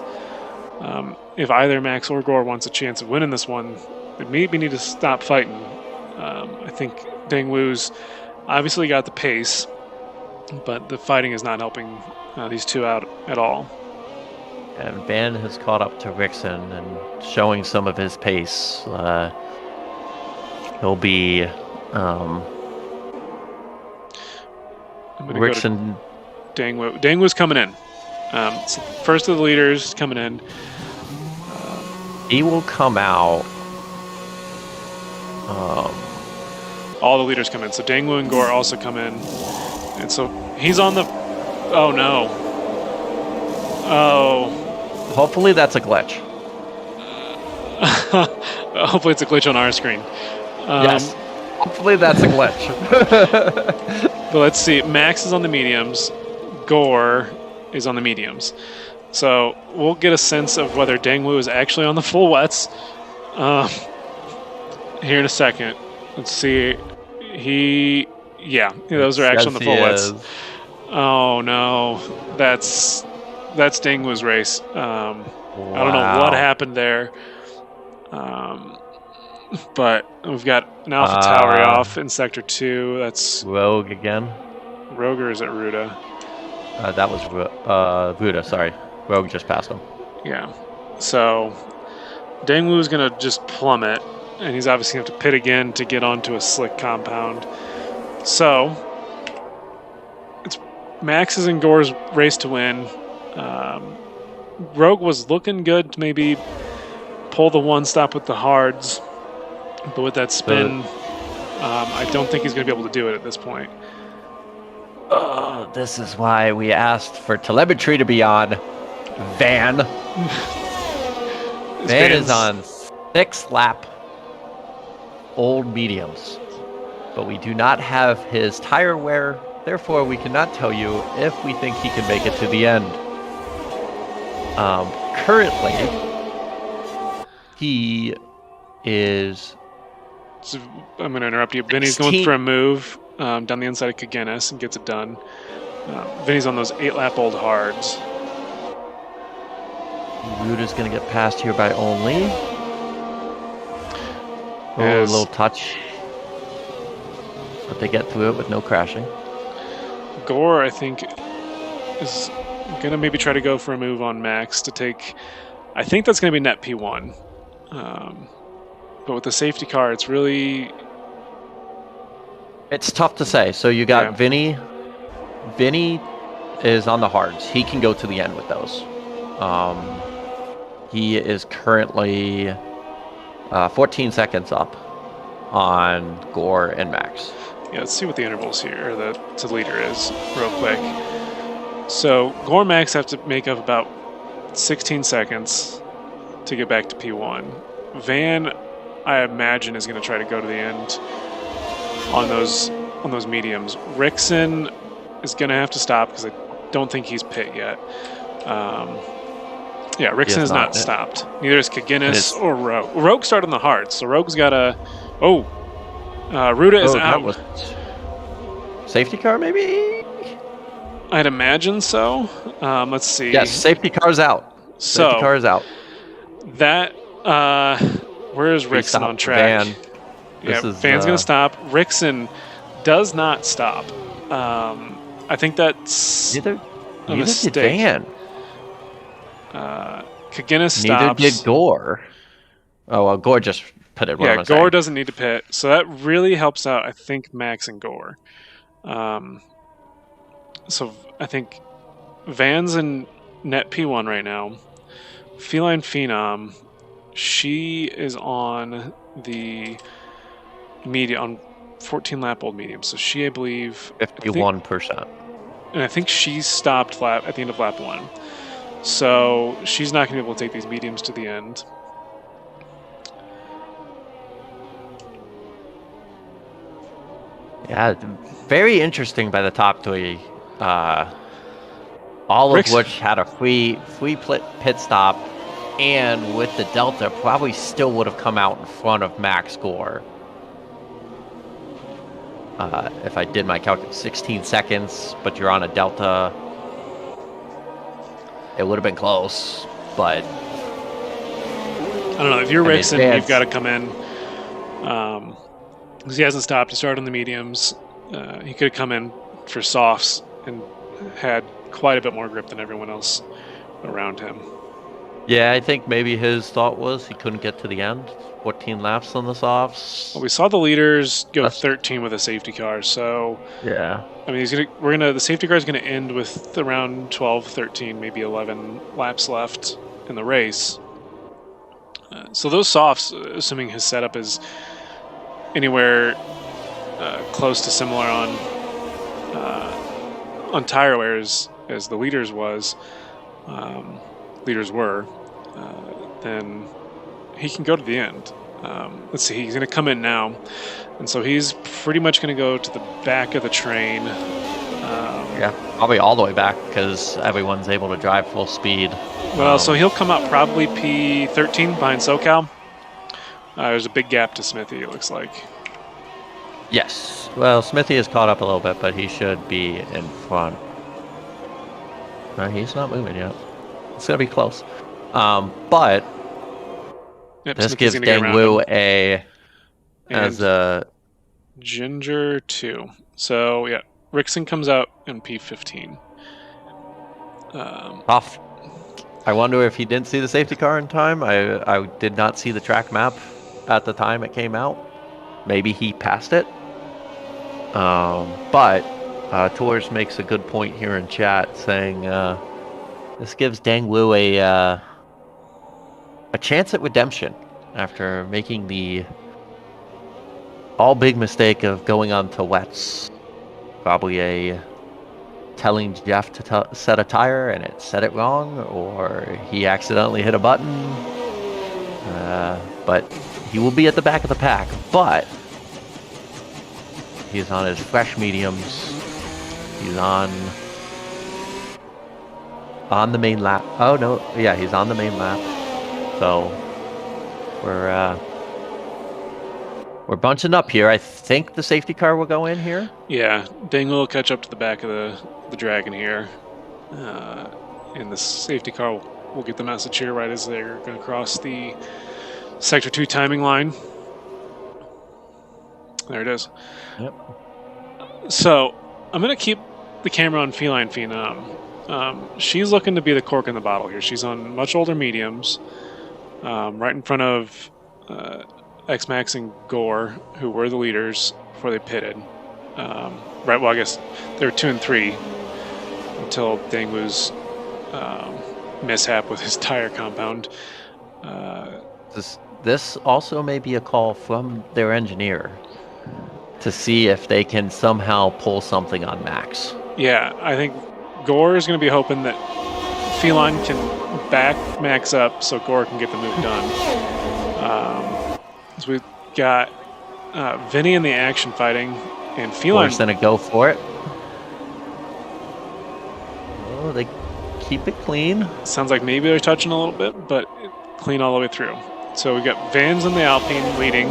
if either Max or Gore wants a chance of winning this one, they maybe need to stop fighting. I think Dangwoo's obviously got the pace, but the fighting is not helping these two out at all. And Van has caught up to Rixon and showing some of his pace. He'll be Rixon Dangwu. Dangwu's coming in. So first of the leaders coming in. He will come out. All the leaders come in. So Dangwu and Gore also come in. And so he's on the... Oh, no. Oh. Hopefully that's a glitch. Hopefully it's a glitch on our screen. Yes. Hopefully that's a glitch. But let's see. Max is on the mediums. Gore is on the mediums. So we'll get a sense of whether Dangwu is actually on the full wets here in a second. Let's see. Those are actually on the full wets. Oh no, that's Dangwu's race. Wow. I don't know what happened there. But we've got an Alpha Tauri off in Sector 2. That's Rogue again. Rogue, or is it Ruda? That was Ruda, sorry. Rogue just passed him. Yeah. So Dangwu is going to just plummet, and he's obviously going to have to pit again to get onto a slick compound. So it's Max's and Gore's race to win. Rogue was looking good to maybe pull the one stop with the hards, but with that spin, I don't think he's going to be able to do it at this point. This is why we asked for telemetry to be on. Van is on 6th lap old mediums, but we do not have his tire wear. Therefore, we cannot tell you if we think he can make it to the end. Currently, he is... So I'm going to interrupt you. Vinny's going for a move down the inside of Kagenis and gets it done. Vinny's on those 8-lap-old hards. Ruda's going to get passed here by only. A little touch. But they get through it with no crashing. Gore, I think, is going to maybe try to go for a move on Max to take... I think that's going to be net P1. But with the safety car, it's really... It's tough to say. So you got Vinny. Vinny is on the hards. He can go to the end with those. He is currently 14 seconds up on Gore and Max. Yeah, let's see what the intervals here, or the leader is, real quick. So Gore and Max have to make up about 16 seconds to get back to P1. Van, I imagine, is going to try to go to the end on those mediums. Rickson is going to have to stop because I don't think he's pit yet. Rickson has not stopped. Neither is Kagenis or Rogue. Rogue started on the hard, so Rogue's got a... Ruda is out. Safety car, maybe? I'd imagine so. Let's see. Yes, safety car's out. Safety car is out. That... where is Rickson on track? Van's going to stop. Rickson does not stop. I think that's neither a mistake. Did Van. Kagenis stops. Neither did Gore. Oh, well, Gore just put it wrong. Yeah, Gore doesn't need to pit. So that really helps out, I think, Max and Gore. So I think Van's in net P1 right now. Feline Phenom, she is on the on 14-lap-old medium. So she, I believe... 51%. And I think she stopped at the end of lap 1. So she's not going to be able to take these mediums to the end. Yeah, very interesting by the top three. All of which had a free pit stop, and with the Delta, probably still would have come out in front of Max Gore. If I did my calculation, 16 seconds, but you're on a Delta, it would have been close, but... I don't know, if you're Rickson, you've got to come in. Because he hasn't stopped. He started on the mediums. He could have come in for softs and had quite a bit more grip than everyone else around him. Yeah, I think maybe his thought was he couldn't get to the end. 14 laps on the Well, softs. we saw the leaders go That's 13 with a safety car, so yeah. I mean, the safety car is gonna end with around 12, 13, maybe 11 laps left in the race. So those softs, assuming his setup is anywhere close to similar on tire wear as the leaders were, then he can go to the end. Let's see, he's going to come in now, and so he's pretty much going to go to the back of the train. Yeah, probably all the way back because everyone's able to drive full speed. Well, so he'll come out probably P13 behind SoCal. There's a big gap to Smithy, it looks like. Yes. Well, Smithy is caught up a little bit, but he should be in front. No, he's not moving yet. It's going to be close. But Yep, this Smithy's gives gonna get Dang around Wu him. as a Ginger 2. So, yeah, Rickson comes out in P15. tough. I wonder if he didn't see the safety car in time. I did not see the track map at the time it came out. Maybe he passed it. But Tours makes a good point here in chat saying this gives Dang Wu a chance at redemption after making the all big mistake of going on to wets. Probably telling Jeff to set a tire and it set it wrong, or he accidentally hit a button. But he will be at the back of the pack. But he's on his fresh mediums. He's on the main lap. Oh no, yeah, he's on the main lap. So we're bunching up here. I think the safety car will go in here. Yeah, Dang will catch up to the back of the Dragon here. And the safety car will get the message here right as they're going to cross the Sector 2 timing line. There it is. Yep. So I'm going to keep the camera on Feline Phenom. She's looking to be the cork in the bottle here. She's on much older mediums, right in front of X-Max and Gore, who were the leaders before they pitted. Right, well, I guess they were 2 and 3 until Dang Wu's mishap with his tire compound. This also may be a call from their engineer to see if they can somehow pull something on Max. Yeah, I think Gore is going to be hoping that Feline can back Max up so Gore can get the move done. So we've got Vinny in the action fighting, and Feline... Gore's going to go for it. Oh, they keep it clean. Sounds like maybe they're touching a little bit, but clean all the way through. So we've got Vans in the Alpine leading.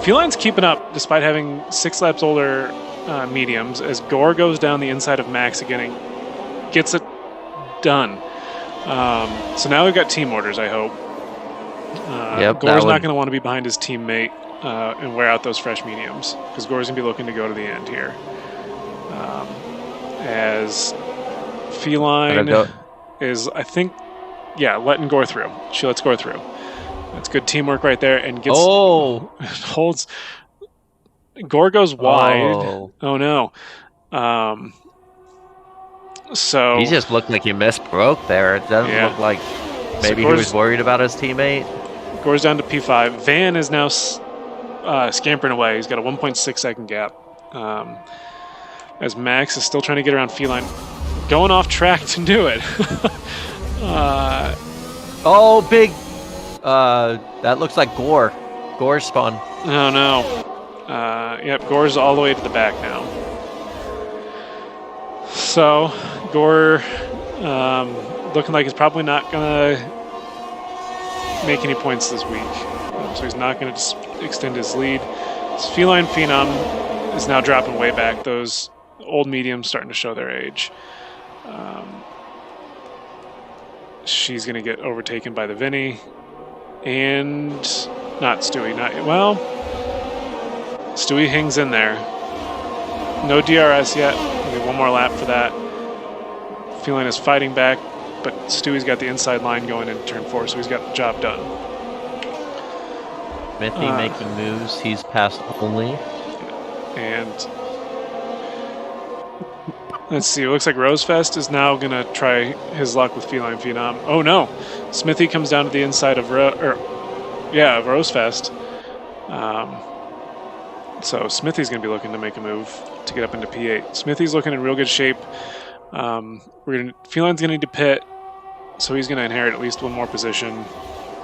Feline's keeping up despite having 6 laps older mediums as Gore goes down the inside of Max again and gets it done. So now we've got team orders, I hope. Gore's not going to want to be behind his teammate and wear out those fresh mediums because Gore's going to be looking to go to the end here. As Feline is, I think, letting Gore through. She lets Gore through. That's good teamwork right there, and gets holds. Gore goes wide. Oh no! So he just looked like he broke there. It doesn't look like maybe he was worried about his teammate. Gore's down to P5. Van is now scampering away. He's got a 1.6 second gap. As Max is still trying to get around Feline, going off track to do it. Big. That looks like Gore. Gore spun. Oh no. Yep, Gore's all the way to the back now. So Gore looking like he's probably not gonna make any points this week. So he's not gonna extend his lead. So Feline Phenom is now dropping way back. Those old mediums starting to show their age. She's gonna get overtaken by the Vinny. And not Stewie. Stewie hangs in there. No DRS yet. Maybe one more lap for that. Feline is fighting back. but Stewie's got the inside line going into turn 4, so he's got the job done. Smithy making moves. He's passed only. And let's see. It looks like Rosefest is now going to try his luck with Feline Phenom. Oh, no. Smithy comes down to the inside of Rosefest. So Smithy's going to be looking to make a move to get up into P8. Smithy's looking in real good shape. Feline's going to need to pit, so he's going to inherit at least one more position,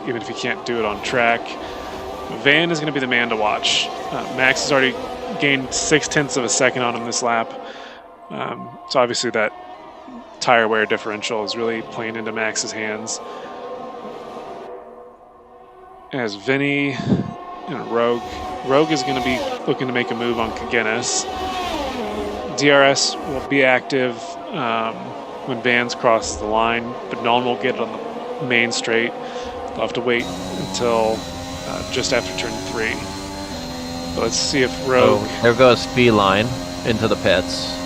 even if he can't do it on track. Van is going to be the man to watch. Max has already gained 0.6 of a second on him this lap. So obviously that tire wear differential is really playing into Max's hands. As Vinny and Rogue. Rogue is going to be looking to make a move on Kagenis. DRS will be active when Vans cross the line, but no one will get it on the main straight. They'll have to wait until just after turn 3. But let's see if Rogue... Oh, there goes Feline into the pits.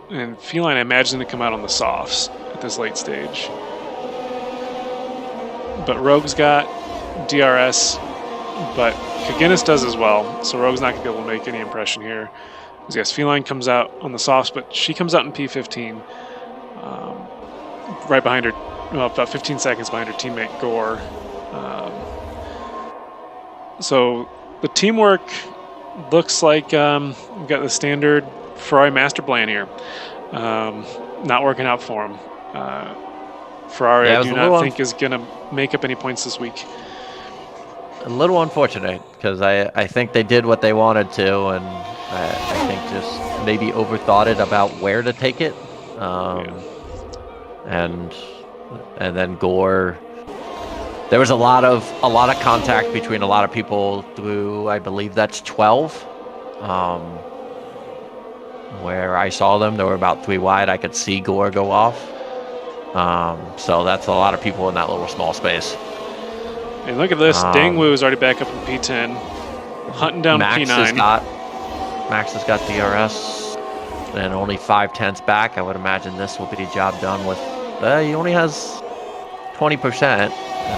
And Feline, I imagine, to come out on the softs at this late stage. But Rogue's got DRS, but Kagenis does as well, so Rogue's not going to be able to make any impression here. Yes, Feline comes out on the softs, but she comes out in P15, right behind her, well, about 15 seconds behind her teammate Gore. So the teamwork looks like we've got the standard Ferrari master plan here. Not working out for him. Ferrari, I do not think, is going to make up any points this week. A little unfortunate, because I think they did what they wanted to, and I think just maybe overthought it about where to take it. And then Gore. There was a lot of contact between a lot of people through, I believe that's 12. Where I saw them, there were about 3 wide. I could see Gore go off. So that's a lot of people in that little small space. And look at this. Dangwoo is already back up in P10. Hunting down P9. Max has got DRS. And only 5/10 back. I would imagine this will be the job done with... he only has 20%.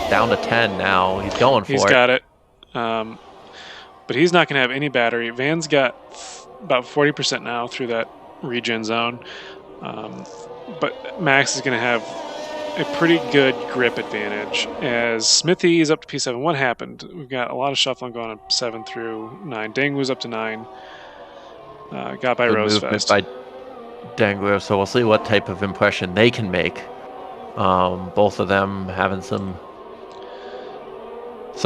Down to 10 now. He's going for it. He's got it. But he's not going to have any battery. Van's got about 40% now through that regen zone. But Max is going to have a pretty good grip advantage. As Smithy is up to P7, what happened? We've got a lot of shuffling going on 7 through 9. Dangwoo's up to 9. Got by Rosefest. By Dangwoo, so we'll see what type of impression they can make. Both of them having some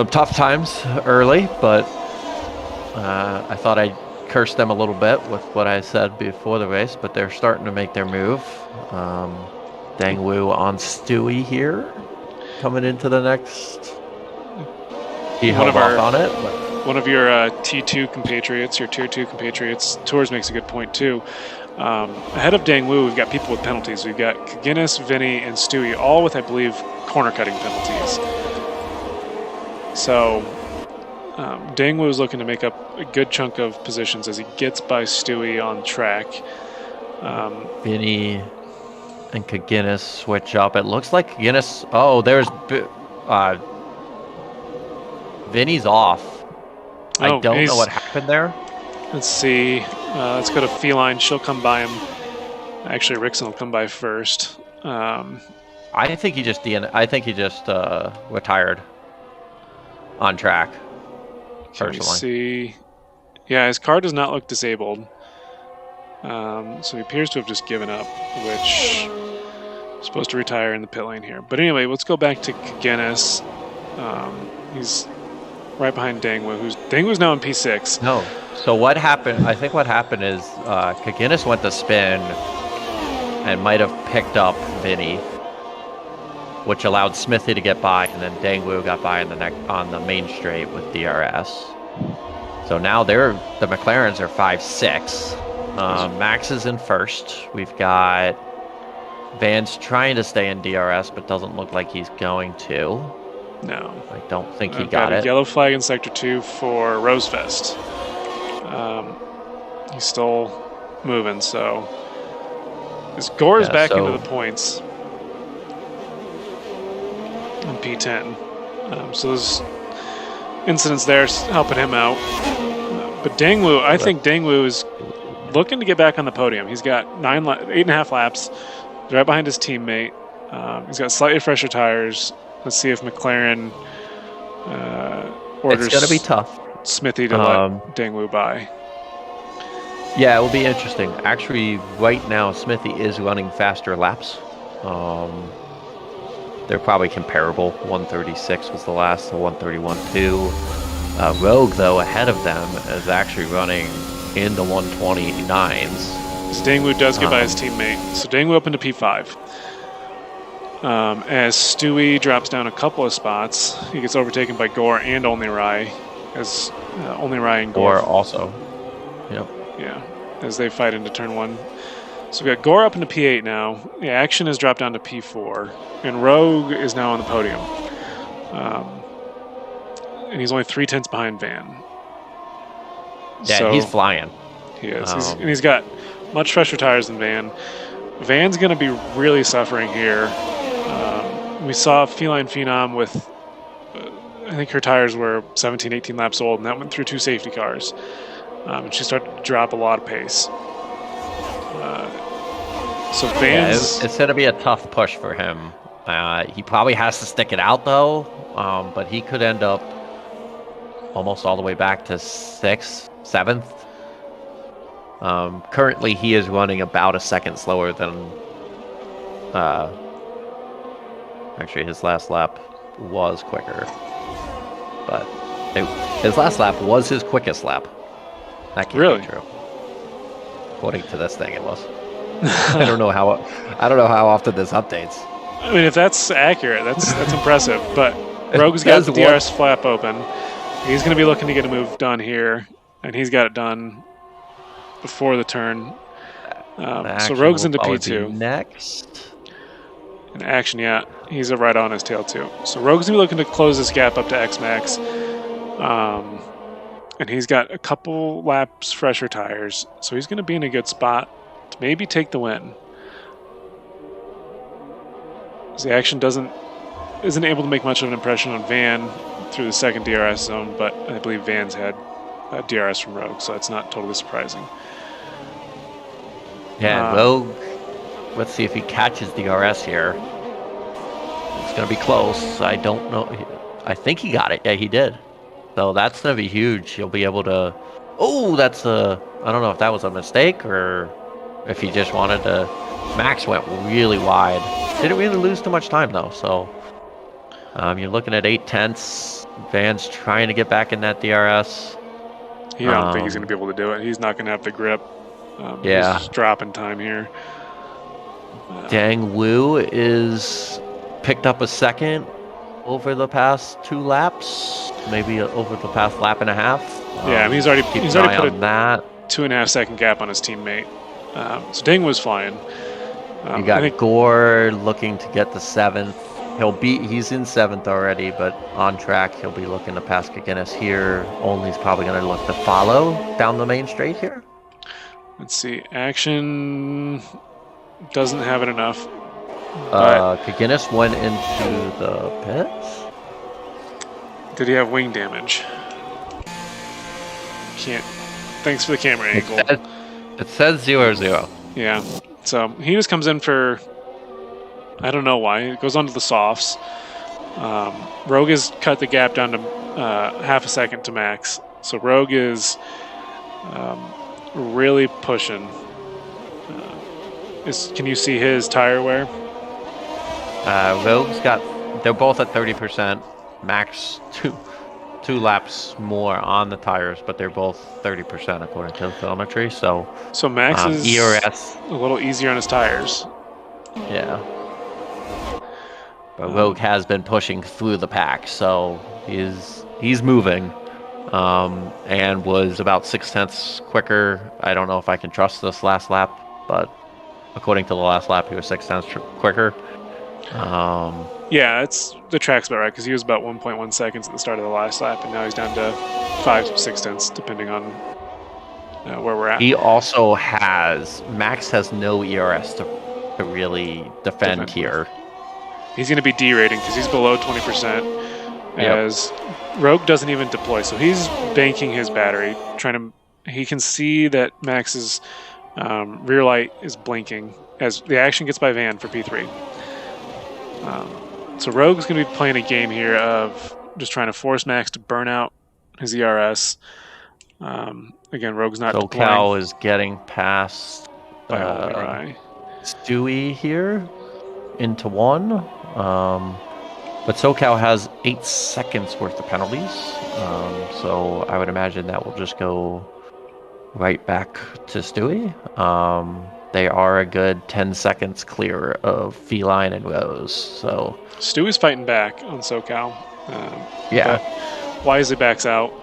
tough times early, but I thought I'd curse them a little bit with what I said before the race, but they're starting to make their move. Dangwoo on Stewie here, coming into the next. He held off on it. But... One of your T2 compatriots, your Tier 2 compatriots, Tours makes a good point too. Ahead of Dangwoo, we've got people with penalties. We've got Kagenis, Vinny, and Stewie, all with, I believe, corner cutting penalties. So Dangwoo is looking to make up a good chunk of positions as he gets by Stewie on track. Vinny and Kagenis switch up. It looks like Kagenis... Oh, there's... Vinny's off. I don't know what happened there. Let's see. Let's go to Feline. She'll come by him. Actually, Rickson will come by first. I think he just retired on track. Can we see? Yeah, his car does not look disabled. So he appears to have just given up, which is supposed to retire in the pit lane here. But anyway, let's go back to Kagenis. He's right behind Dangwoo. Dangwoo's now in P6. No. So what happened? I think what happened is Kagenis went to spin and might have picked up Vinny, which allowed Smithy to get by, and then Dangwoo got by on the main straight with DRS. So now the McLarens are 5-6. Max is in first. We've got Van's trying to stay in DRS, but doesn't look like he's going to. No. I don't think he got it. Yellow flag in Sector 2 for Rosefest. He's still moving. So as Gore is back into the points in P10. So there's incidents there helping him out. But Dangwoo, I think Dangwoo is looking to get back on the podium. He's got 8.5 laps. He's right behind his teammate. He's got slightly fresher tires. Let's see if McLaren orders. It's going to be tough. Smithy to let Dangwoo by. Yeah, it will be interesting. Actually, right now, Smithy is running faster laps. They're probably comparable. 136 was the last, so 131.2. Rogue, though, ahead of them, is actually running in the 129s. So Dangwoo does get by his teammate. So Dangwoo up into P5. As Stewie drops down a couple of spots, he gets overtaken by Gore and Only Rai. As Only Rai and Gore also. Yep. Yeah, as they fight into turn 1. So we got Gore up into P8 now. The Action has dropped down to P4. And Rogue is now on the podium. And he's only 3/10 behind Van. Yeah, so he's flying. He is. And he's got much fresher tires than Van. Van's going to be really suffering here. We saw Feline Phenom with, I think her tires were 17, 18 laps old, and that went through 2 safety cars. And she started to drop a lot of pace. So Van's... it's going to be a tough push for him. He probably has to stick it out, though, but he could end up almost all the way back to 6th, 7th. Currently, he is running about a second slower than... actually, his last lap was quicker. But his last lap was his quickest lap. That can't be true. According to this thing, it was. I don't know how often this updates. I mean, if that's accurate, that's impressive. But Rogue's got the DRS flap open. He's going to be looking to get a move done here, and he's got it done before the turn. So Rogue's into P2 next. In Action, yeah, he's right on his tail too. So Rogue's going to be looking to close this gap up to X-Max. And he's got a couple laps fresher tires, so he's going to be in a good spot to maybe take the win. The Action isn't able to make much of an impression on Van through the second DRS zone, but I believe Van's had a DRS from Rogue, so it's not totally surprising. Yeah, Rogue, let's see if he catches DRS here. It's going to be close. I don't know. I think he got it. Yeah, he did. So that's going to be huge. He'll be able to... Oh, that's a... I don't know if that was a mistake or if he just wanted to... Max went really wide. Didn't really lose too much time, though. So you're looking at 8/10. Van's trying to get back in that DRS. I don't think he's going to be able to do it. He's not going to have the grip. Yeah. He's dropping time here. Dangwoo is picked up a second over the past 2 laps, maybe over the past lap and a half. Yeah, I mean, he's already put a that 2.5 second gap on his teammate. So Dangwoo's flying. You got Gore looking to get the 7th. He's in 7th already, but on track he'll be looking to pass Guinness here. Only's probably going to look to follow down the main straight here. Let's see. Action doesn't have it enough. Guinness went into the pits. Did he have wing damage? Can't. Thanks for the camera angle. It says 0-0. Yeah. So he just comes in for, I don't know why. It goes onto the softs. Rogue has cut the gap down to half a second to Max. So Rogue is really pushing. Can you see his tire wear? Rogue's they're both at 30%. Max two laps more on the tires, but they're both 30% according to the telemetry. So Max is ERS a little easier on his tires. Yeah. But Rogue has been pushing through the pack, so he's moving. And was about 6/10 quicker. I don't know if I can trust this last lap, but according to the last lap, he was 6/10 quicker. Yeah, the track's about right because he was about 1.1 seconds at the start of the last lap, and now he's down to 5-6 tenths, depending on where we're at. He also has Max has no ERS to really defend here. He's going to be derating because he's below 20%. As Rogue doesn't even deploy, so he's banking his battery, he can see that Max's rear light is blinking as the action gets by Van for P3. So Rogue's going to be playing a game here of just trying to force Max to burn out his ERS. Again, Rogue's not deploying. SoCal is getting past Stewie here into 1. But SoCal has 8 seconds worth of penalties. So I would imagine that will just go right back to Stewie. They are a good 10 seconds clear of Feline and Rose. So Stewie's fighting back on SoCal. yeah. Wisely backs out.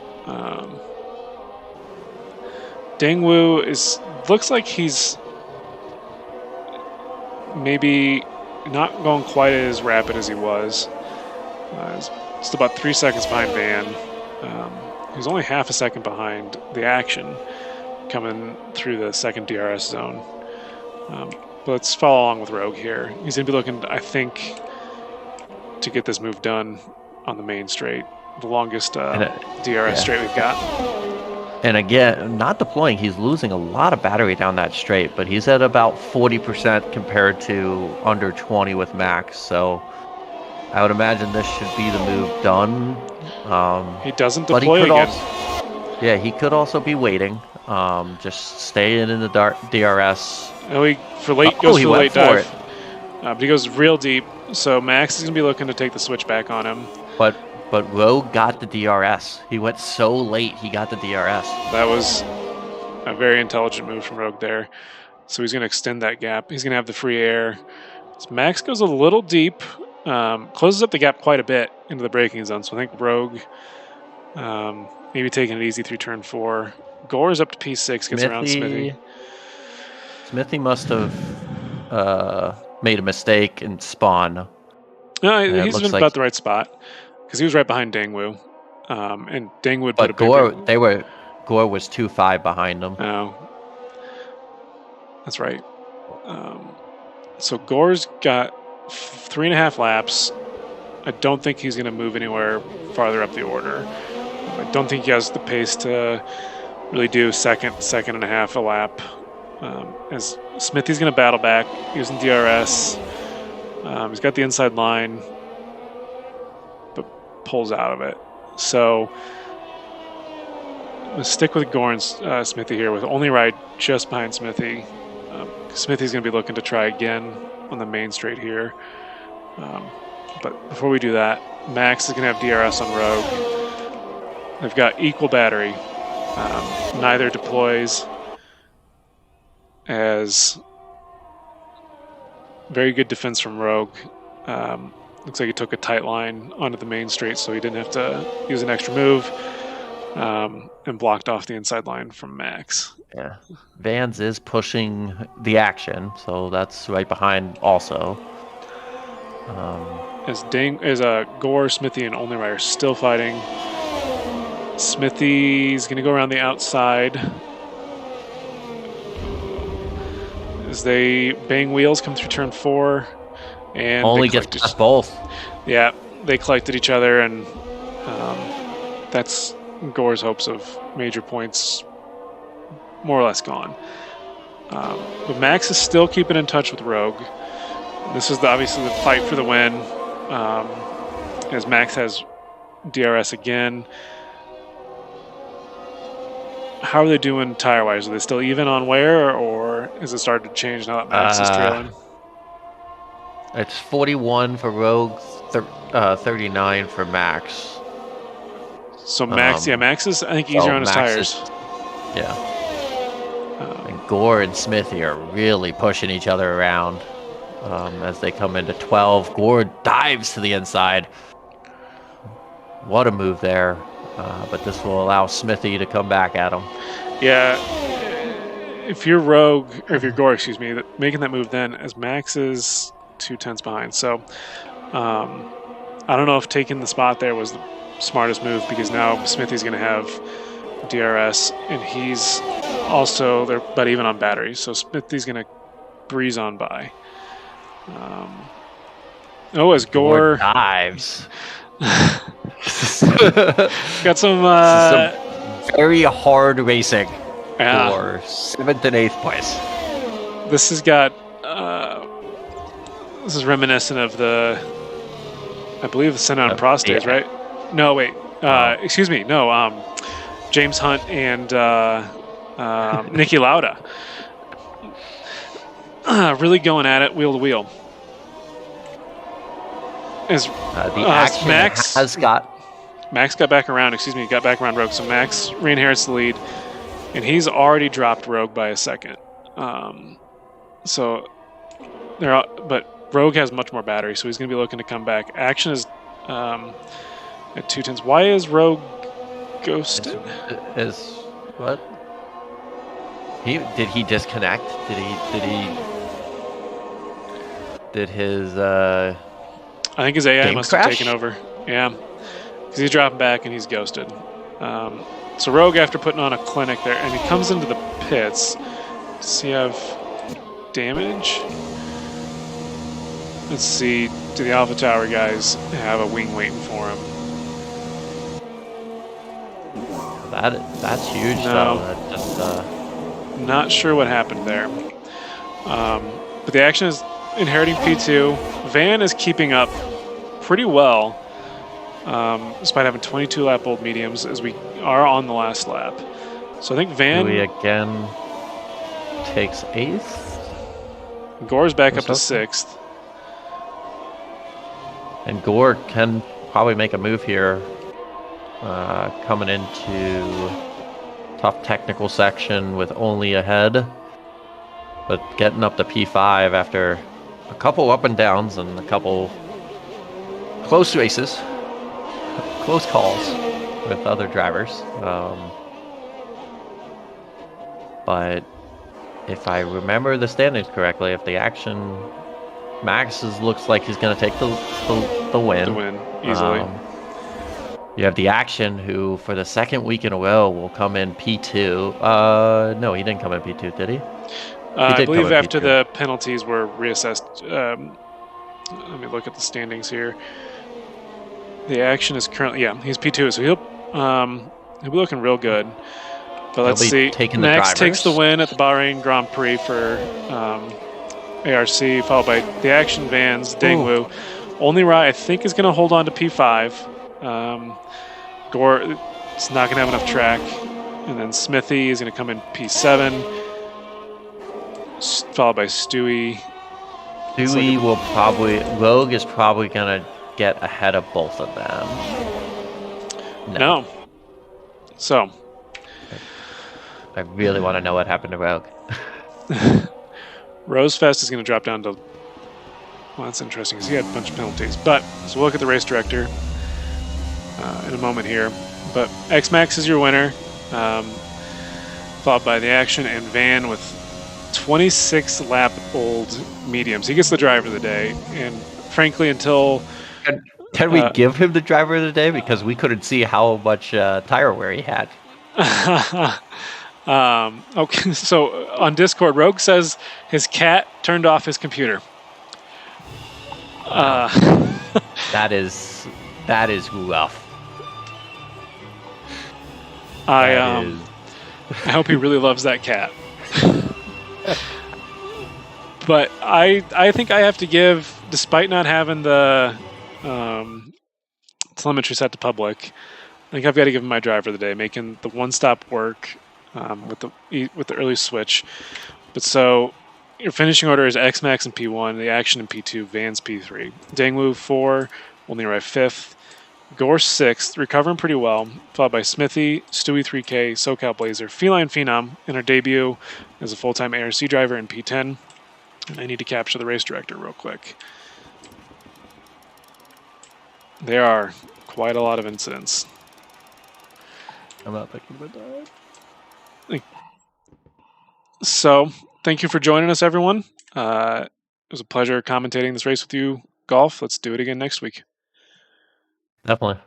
Dangwoo looks like he's maybe not going quite as rapid as he was. He's just about 3 seconds behind Van. He's only half a second behind the action coming through the second DRS zone. But let's follow along with Rogue here. He's going to be looking, I think, to get this move done on the main straight. The longest DRS straight we've got. And again, not deploying, he's losing a lot of battery down that straight, but he's at about 40% compared to under 20 with Max. So I would imagine this should be the move done. He doesn't deploy again. He could also be waiting. Just staying in the DRS. Oh, he goes for the late dive. But he goes real deep, so Max is going to be looking to take the switch back on him. But Rogue got the DRS. He went so late, he got the DRS. That was a very intelligent move from Rogue there. So he's going to extend that gap. He's going to have the free air. So Max goes a little deep, closes up the gap quite a bit into the braking zone. So I think Rogue maybe taking it easy through turn 4. Gore's up to P6, gets around Smithy. Smithy must have made a mistake and spawn. No, he's in about the right spot. Because he was right behind Dangwoo, and Dangwoo put a big... Gore was 2.5 behind him. Oh, that's right. So Gore's got 3.5 laps. I don't think he's going to move anywhere farther up the order. I don't think he has the pace to really do second and a half a lap. As Smithy's going to battle back using DRS. He's got the inside line, pulls out of it. So let's stick with Gore and Smithy here with only ride just behind Smithy. Smithy's going to be looking to try again on the main straight here. But before we do that, Max is going to have DRS on Rogue. They've got equal battery. Neither deploys, as very good defense from Rogue. Looks like he took a tight line onto the main straight, so he didn't have to use an extra move, and blocked off the inside line from Max. Yeah, Vans is pushing the action, so that's right behind also. As Gore, Smithy, and Only Rider still fighting. Smithy's going to go around the outside as they bang wheels, come through turn 4. And only gets past both. Yeah, they collected each other, and that's Gore's hopes of major points more or less gone. But Max is still keeping in touch with Rogue. This is obviously the fight for the win, as Max has DRS again. How are they doing tire-wise? Are they still even on wear, or has it started to change now that Max is trailing? It's 41 for Rogue, 39 for Max. So Max, Max is, I think, easier on his tires. And Gore and Smithy are really pushing each other around as they come into 12. Gore dives to the inside. What a move there. But this will allow Smithy to come back at him. Yeah. If you're Rogue, or if you're Gore, excuse me, making that move then, as Max is 2/10 behind. So I don't know if taking the spot there was the smartest move, because now Smithy's going to have DRS, and he's also but even on batteries. So Smithy's going to breeze on by. As Gore dives. Got some very hard racing for 7th and 8th place. This has got this is reminiscent of I believe the Senna and Prost days, right? No, wait. Excuse me. No, James Hunt and Niki Lauda. Really going at it wheel to wheel. The action Max got back around. Got back around Rogue. So Max re-inherits the lead, and he's already dropped Rogue by a second. But Rogue has much more battery, so he's going to be looking to come back. Action is at 210s. Why is Rogue ghosted? Is what? Did he disconnect? Did his I think his AI must crash? have taken over. Yeah, because he's dropping back and he's ghosted. So Rogue, after putting on a clinic there, and he comes into the pits. Does he have damage? Let's see. Do the Alpha Tower guys have a wing waiting for him? That's huge. No. That just, not sure what happened there. But the action is inheriting P2. Van is keeping up pretty well, despite having 22 lap old mediums as we are on the last lap. So I think Van... Louis again takes 8th. Gore's back up to 6th. And Gore can probably make a move here, coming into tough technical section with only ahead, but getting up to P5 after a couple up and downs and a couple close races, close calls with other drivers. But if I remember the standings correctly, if the action... Max looks like he's going to take the win. The win, easily. You have the action, who for the second week in a row will come in P2. No, he didn't come in P2, did he? I believe after the penalties were reassessed. Let me look at the standings here. The action is currently, he's P2, so he'll be looking real good. But let's see. Max takes the win at the Bahrain Grand Prix for ARC, followed by the action Vans, Dangwoo. Only Rai, I think, is going to hold on to P5. Gore is not going to have enough track. And then Smithy is going to come in P7, followed by Stewie. Rogue is probably going to get ahead of both of them. No. So. I really want to know what happened to Rogue. Rosefest is going to drop down to... Well, that's interesting because he had a bunch of penalties. But, so we'll look at the race director in a moment here. But X-Max is your winner, followed by the action and Van with 26 lap old mediums. He gets the driver of the day. And frankly, until... Can we give him the driver of the day? Because we couldn't see how much tire wear he had. Okay, so on Discord, Rogue says his cat turned off his computer. That is rough. I hope he really loves that cat. But I think I have to give, despite not having the telemetry set to public, I think I've got to give him my driver of the day, making the one-stop work. With the early switch. But so your finishing order is X-Max in P1, the action in P2, Vans P3. Dangwoo 4, only arrived 5th. Gore 6th, recovering pretty well, followed by Smithy, Stewie 3K, SoCal Blazer, Feline Phenom in her debut as a full-time ARC driver in P10. And I need to capture the race director real quick. There are quite a lot of incidents. I'm not thinking about that. So, thank you for joining us, everyone. It was a pleasure commentating this race with you, Golf. Let's do it again next week. Definitely.